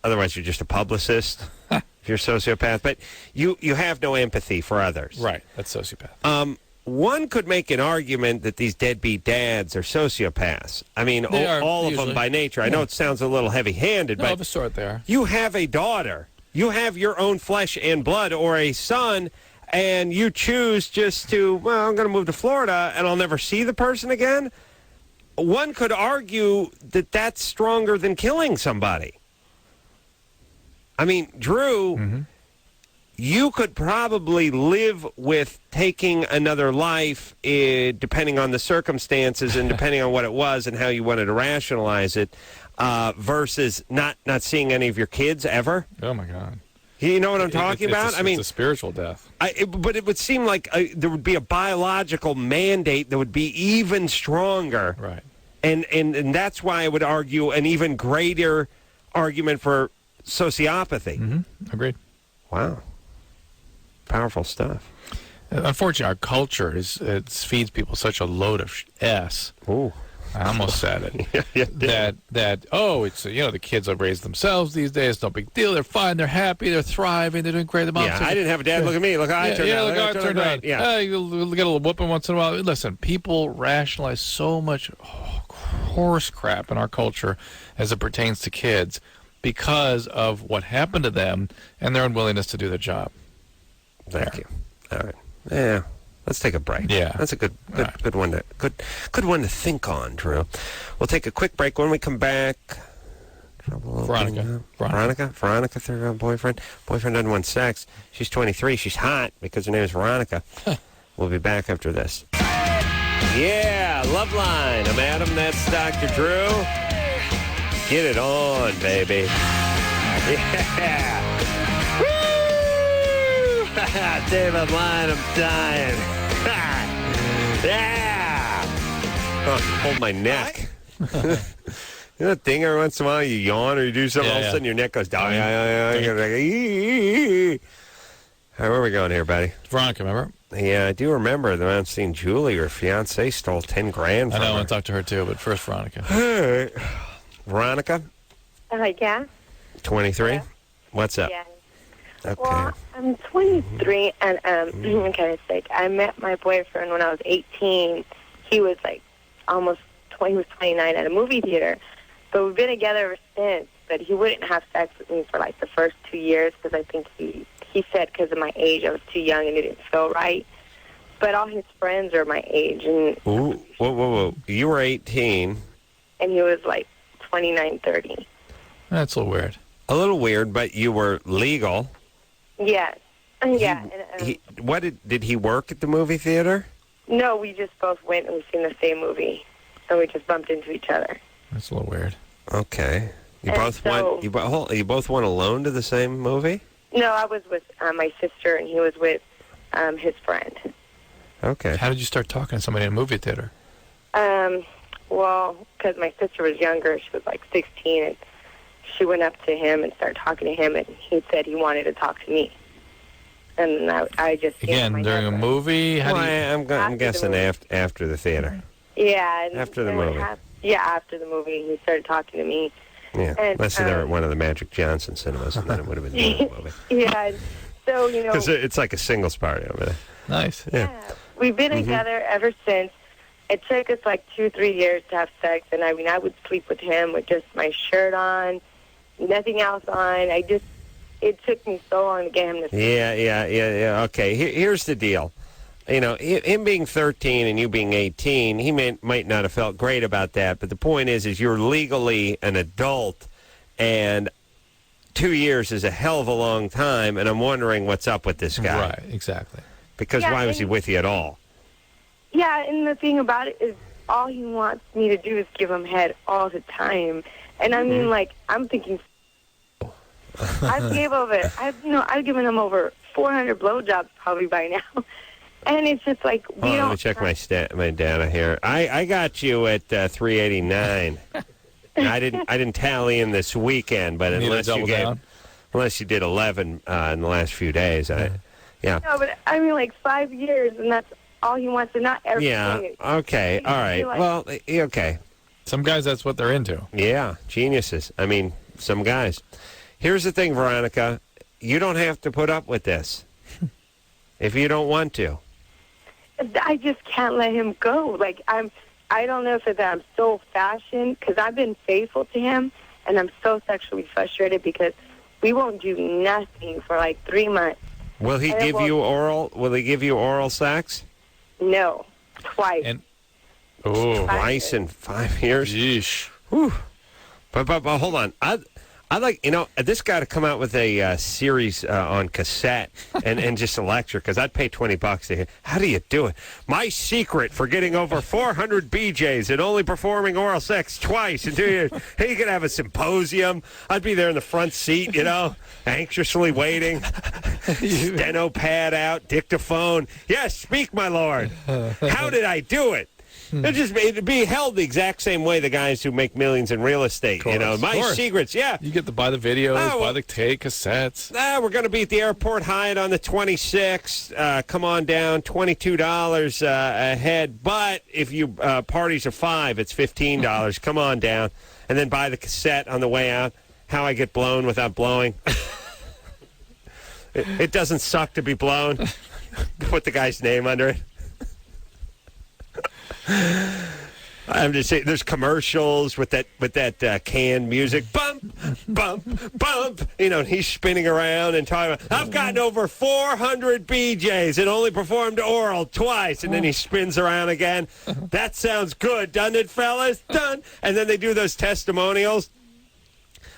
you're just a publicist if you're a sociopath. But you have no empathy for others. Right, that's sociopath. One could make an argument that these deadbeat dads are sociopaths. I mean, all of them by nature. I know it sounds a little heavy-handed, but of a sort they are. You have a daughter. You have your own flesh and blood, or a son, and you choose just to, I'm going to move to Florida, and I'll never see the person again. One could argue that that's stronger than killing somebody. I mean, Drew, you could probably live with taking another life depending on the circumstances and depending on what it was and how you wanted to rationalize it versus not seeing any of your kids ever. Oh, my God. You know what I'm talking about? It's a spiritual death. But it would seem like there would be a biological mandate that would be even stronger. Right. And that's why I would argue an even greater argument for sociopathy. Agreed. Wow. Powerful stuff. Unfortunately, our culture it feeds people such a load of S. Ooh. I almost said it. It's the kids have raised themselves these days. No big deal. They're fine. They're happy. They're thriving. They're doing great. I didn't have a dad. Look at me. Look how I turned out. Look how I turned out. Yeah. You'll get a little whooping once in a while. Listen, people rationalize so much horse crap in our culture as it pertains to kids because of what happened to them and their unwillingness to do their job. Thank you. All right. Yeah. Let's take a break. Yeah. That's a good one to think on, Drew. We'll take a quick break. When we come back, Veronica, third boyfriend. Boyfriend doesn't want sex. She's 23. She's hot because her name is Veronica. We'll be back after this. Yeah, Loveline. I'm Adam. That's Dr. Drew. Get it on, baby. Yeah. David Line, I'm dying. Yeah. Hold my neck. You know that thing every once in a while you yawn or you do something, all of a sudden your neck goes down. All right, where are we going here, buddy? Veronica, remember? Yeah, I do remember the man seeing Julie, her fiance, stole $10,000 from her. I know, I want to talk to her too, but first Veronica. Veronica? Yeah. 23? Yeah. What's up? Yeah. Okay. Well, I'm 23, and I met my boyfriend when I was 18. He was almost he was 29 at a movie theater. But we've been together ever since. But he wouldn't have sex with me for like the first 2 years because I think he said because of my age I was too young and it didn't feel right. But all his friends are my age. And Ooh, whoa. You were 18. And he was like 29, 30. That's a little weird. A little weird, but you were legal. Yes. Yeah. Did he work at the movie theater? No, we just both went and we seen the same movie. And we just bumped into each other. That's a little weird. Okay. You both went alone to the same movie? No, I was with my sister, and he was with his friend. Okay. How did you start talking to somebody in a movie theater? Well, because my sister was younger. She was like 16, and she went up to him and started talking to him, and he said he wanted to talk to me. And I just... Again, during a movie? I'm guessing after the theater. Yeah. After the movie. After the movie, he started talking to me. Yeah, unless they were at one of the Magic Johnson cinemas, and then it would have been the movie. Yeah, so, because it's like a singles party over there. Nice. Yeah. We've been together ever since. It took us like 2-3 years to have sex, and I mean, I would sleep with him with just my shirt on, nothing else on. It took me so long to get him to sleep. Yeah. Okay, here's the deal. Him being 13 and you being 18, he might not have felt great about that, but the point is you're legally an adult, and 2 years is a hell of a long time, and I'm wondering what's up with this guy. Right, exactly. Because why was he with you at all? Yeah, and the thing about it is all he wants me to do is give him head all the time. And I mean, like, I'm thinking, I've given him over 400 blowjobs probably by now. And it's just like let me check my data here. I got you at 389. I didn't tally in this weekend, but unless you did 11 in the last few days, yeah. No, but I mean like 5 years, and that's all he wants, and not every day. Okay, all right. Well, okay. Some guys, that's what they're into. Yeah, geniuses. I mean, some guys. Here's the thing, Veronica. You don't have to put up with this if you don't want to. I just can't let him go. Like, I don't know if I'm so fashioned, because I've been faithful to him, and I'm so sexually frustrated because we won't do nothing for like 3 months. Will he give you oral? Will he give you oral sex? No, twice. Twice in 5 years. Yeesh. Whew. But hold on. I'd like, this guy to come out with a series on cassette and just a lecture, because I'd pay $20 to hear. How do you do it? My secret for getting over 400 BJs and only performing oral sex twice in 2 years. Hey, you could have a symposium. I'd be there in the front seat, anxiously waiting. Steno pad out, dictaphone. Yes, speak, my lord. How did I do it? It'd be held the exact same way the guys who make millions in real estate. My secrets, yeah. You get to buy the videos, buy the cassettes. We're going to be at the airport Hyatt on the 26th. Come on down, $22 a head. But if you parties are $5, it's $15. Come on down. And then buy the cassette on the way out. How I get blown without blowing. It doesn't suck to be blown. Put the guy's name under it. I'm just saying, there's commercials with that canned music, bump, bump, bump. He's spinning around and talking about, I've gotten over 400 BJs and only performed oral twice, and then he spins around again. That sounds good, doesn't it, fellas? Done. And then they do those testimonials.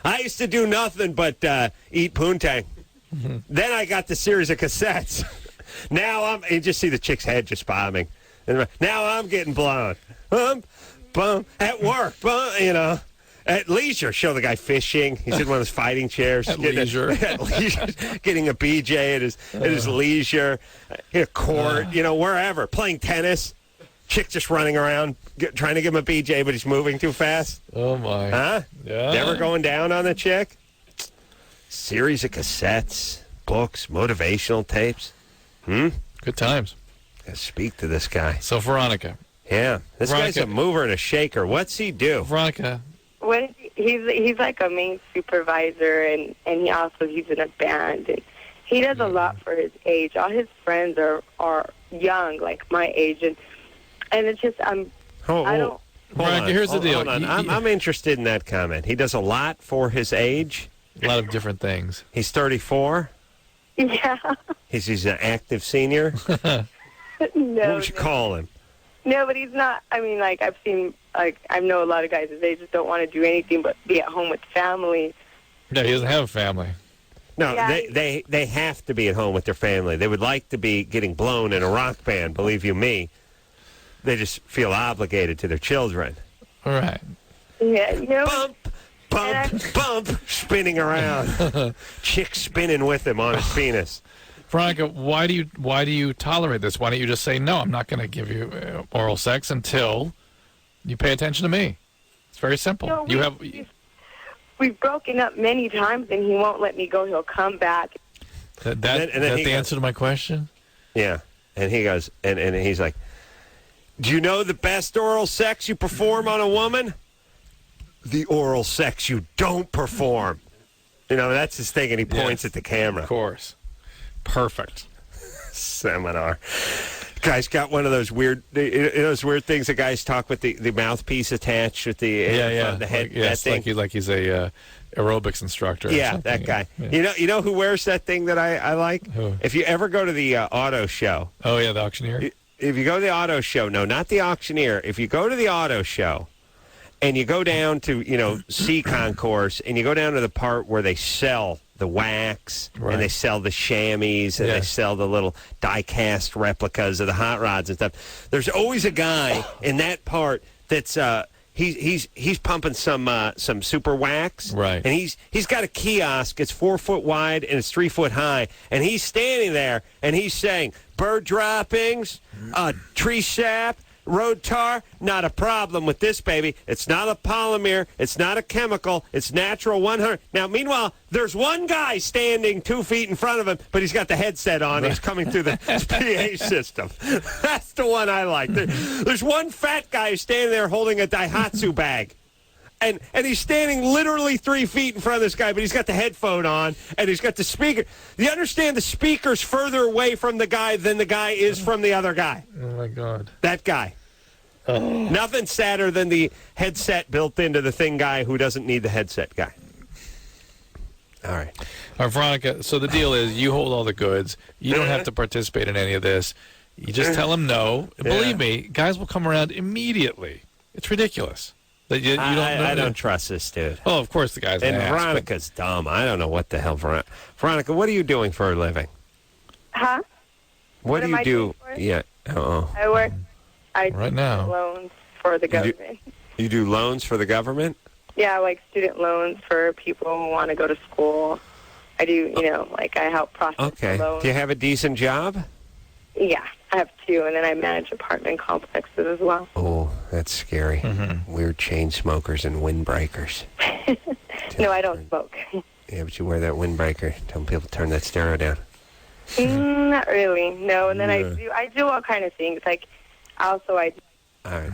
I used to do nothing but eat poontang. Then I got the series of cassettes. Now you just see the chick's head just bobbing. Now I'm getting blown. At work, at leisure. Show the guy fishing. He's in one of those fighting chairs. At leisure. At leisure. Getting a BJ at his leisure. In a court, wherever. Playing tennis. Chick just running around, trying to give him a BJ, but he's moving too fast. Oh, my. Huh? Yeah. Never going down on the chick? Series of cassettes, books, motivational tapes. Good times. Speak to this guy. So, Veronica. Yeah. This guy's a mover and a shaker. What's he do? Veronica. He's like a main supervisor, and he's in a band, and he does a lot for his age. All his friends are young, like my age, and it's just Veronica, here's the deal. Hold on. I'm interested in that comment. He does a lot for his age. A lot of different things. He's 34. Yeah. He's an active senior. No. What would you call him? No, but he's not. I mean, like, I know a lot of guys his age just don't want to do anything but be at home with family. No, he doesn't have a family. No, Yeah, they have to be at home with their family. They would like to be getting blown in a rock band, believe you me. They just feel obligated to their children. All right. Yeah, you know. Bump, spinning around. Chick spinning with him on his penis. Veronica, why do you tolerate this? Why don't you just say, no, I'm not going to give you oral sex until you pay attention to me? It's very simple. No, we've broken up many times, and he won't let me go. He'll come back. That's the answer to my question? Yeah. And he goes, and he's like, do you know the best oral sex you perform on a woman? The oral sex you don't perform. You know, that's his thing, and he points at the camera. Of course. Perfect. Seminar. Guy's got one of those weird things that guys talk with the mouthpiece attached with the the head. Like he's a aerobics instructor. Yeah, that guy. Yeah. You know who wears that thing that I like? Who? If you ever go to the auto show. Oh yeah, the auctioneer. If you go to the auto show, no, not the auctioneer. If you go to the auto show, and you go down to C concourse, and you go down to the part where they sell the wax, and they sell the chamois, and they sell the little die-cast replicas of the hot rods and stuff. There's always a guy in that part that's he's pumping some super wax, right? And he's got a kiosk. It's 4 foot wide and it's 3 foot high, and he's standing there and he's saying, "Bird droppings, tree sap, road tar, not a problem with this, baby. It's not a polymer. It's not a chemical. It's natural 100. Now, meanwhile, there's one guy standing 2 feet in front of him, but he's got the headset on. He's coming through the PA system. That's the one I like. There's one fat guy standing there holding a Daihatsu bag. And he's standing literally 3 feet in front of this guy, but he's got the headphone on, and he's got the speaker. You understand the speaker's further away from the guy than the guy is from the other guy. Oh, my God. That guy. Oh. Nothing sadder than the headset built into the thing guy who doesn't need the headset guy. All right. All right, Veronica, so the deal is you hold all the goods. You don't have to participate in any of this. You just tell them no. And believe me, guys will come around immediately. It's ridiculous. That you don't I don't trust this dude. Oh, of course the guy's and Veronica's dumb. I don't know what the hell Veronica, what are you doing for a living? Huh? What do you do? Yeah. I work. I right now. Loans for the government. You do loans for the government? Yeah, like student loans for people who want to go to school. I do, I help process the loans. Do you have a decent job? Yeah, I have 2, and then I manage apartment complexes as well. Oh, that's scary. Mm-hmm. Weird chain smokers and windbreakers. No, I don't smoke. Yeah, but you wear that windbreaker. Tell people to turn that stereo down. Not really, no. And then I do all kind of things. Like, All right.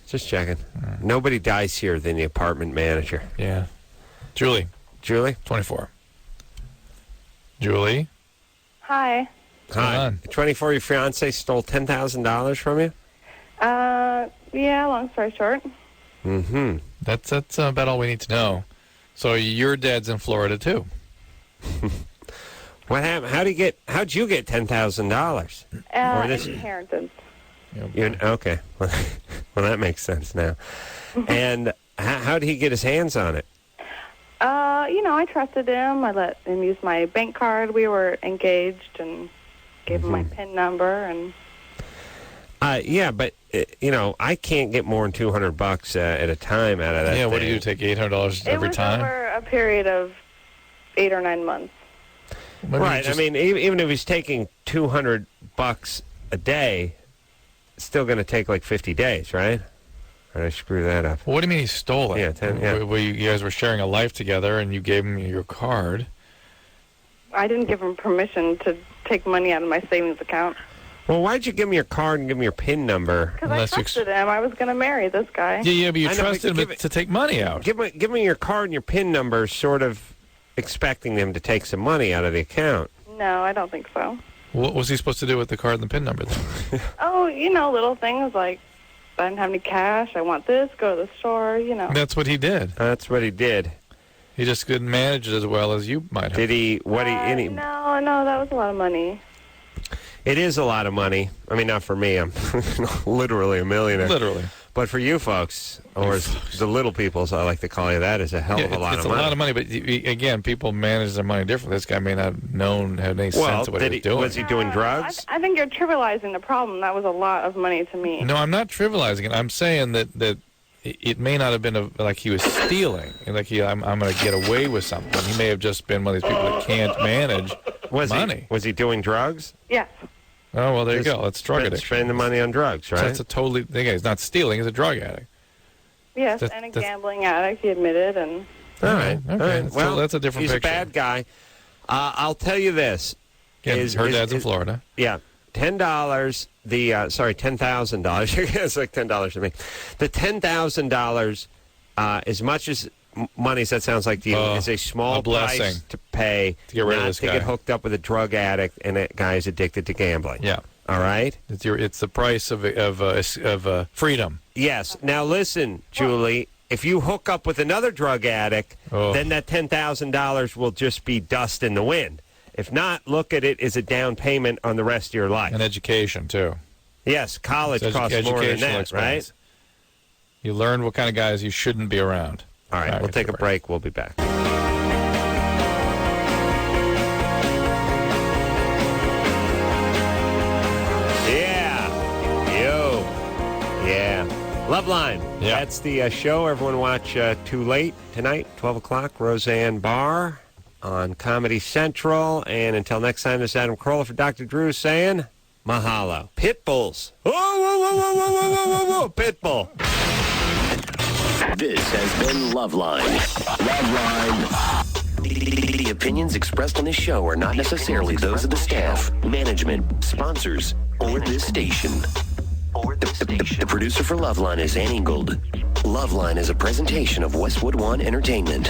Just checking. Nobody dies here than the apartment manager. Yeah. Julie? 24. Julie? Hi. What's going on? 24, your fiance stole $10,000 from you? Yeah, long story short. Mm-hmm. That's about all we need to know. So your dad's in Florida, too. What happened? How'd you get $10,000? Inheritance. Okay. Well, that makes sense now. And how did he get his hands on it? I trusted him. I let him use my bank card. We were engaged and gave him my PIN number. And yeah, but I can't get more than $200 at a time out of that. Yeah, what do you take $800 every time? It was over a period of 8 or 9 months. Maybe right. I mean, even if he's taking $200 a day, it's still going to take like 50 days, right? Or did I screw that up? Well, what do you mean he stole it? Yeah, 10, yeah. You guys were sharing a life together, and you gave him your card. I didn't give him permission to take money out of my savings account. Well, why'd you give him your card and give him your PIN number? Because I trusted him. I was going to marry this guy. Yeah, but you trusted him to take money out. Give me your card and your PIN number, sort of expecting them to take some money out of the account. No, I don't think so. What was he supposed to do with the card and the PIN number, then? Oh, little things like I didn't have any cash. I want this. Go to the store. You know. That's what he did. That's what he did. He just couldn't manage it as well as you might have. Did he? What he? Any? No, that was a lot of money. It is a lot of money. I mean, not for me. I'm literally a millionaire. Literally. But for you folks, or the little people, as I like to call you, that is a hell of a lot of money. It's a lot of money, but again, people manage their money differently. This guy may not have any sense of what he was doing. Was he doing drugs? I think you're trivializing the problem. That was a lot of money to me. No, I'm not trivializing it. I'm saying that it may not have been like he was stealing, and like I'm going to get away with something. He may have just been one of these people that can't manage money. Was he doing drugs? Yes. Oh, well, there you go. That's drug addiction. Spend the money on drugs, right? So that's a totally thing. He's not stealing. He's a drug addict. Yes, and a gambling addict, he admitted. And all right. Okay. Well, that's a different picture. picture. He's a bad guy. I'll tell you this. Her dad's in Florida. Yeah. $10, $10,000. It's like $10 to me. The $10,000, as much as money as that sounds like to you, is a small price to pay to get rid of this guy. To get hooked up with a drug addict and a guy who's addicted to gambling. Yeah. All right? It's the price of freedom. Yes. Now listen, Julie. If you hook up with another drug addict, then that $10,000 will just be dust in the wind. If not, look at it as a down payment on the rest of your life. And education, too. Yes, college costs more than that, right? You learn what kind of guys you shouldn't be around. All right, we'll take a break. We'll be back. Yeah. Loveline. Yeah. That's the show. Everyone watch Too Late tonight, 12 o'clock, Roseanne Barr on Comedy Central. And until next time, this is Adam Carolla for Dr. Drew saying mahalo. Pitbulls. Whoa, Pitbull. This has been Loveline. The opinions expressed on this show are not necessarily those of the staff, management, sponsors, or this station. The producer for Loveline is Ann Ingold. Loveline is a presentation of Westwood One Entertainment.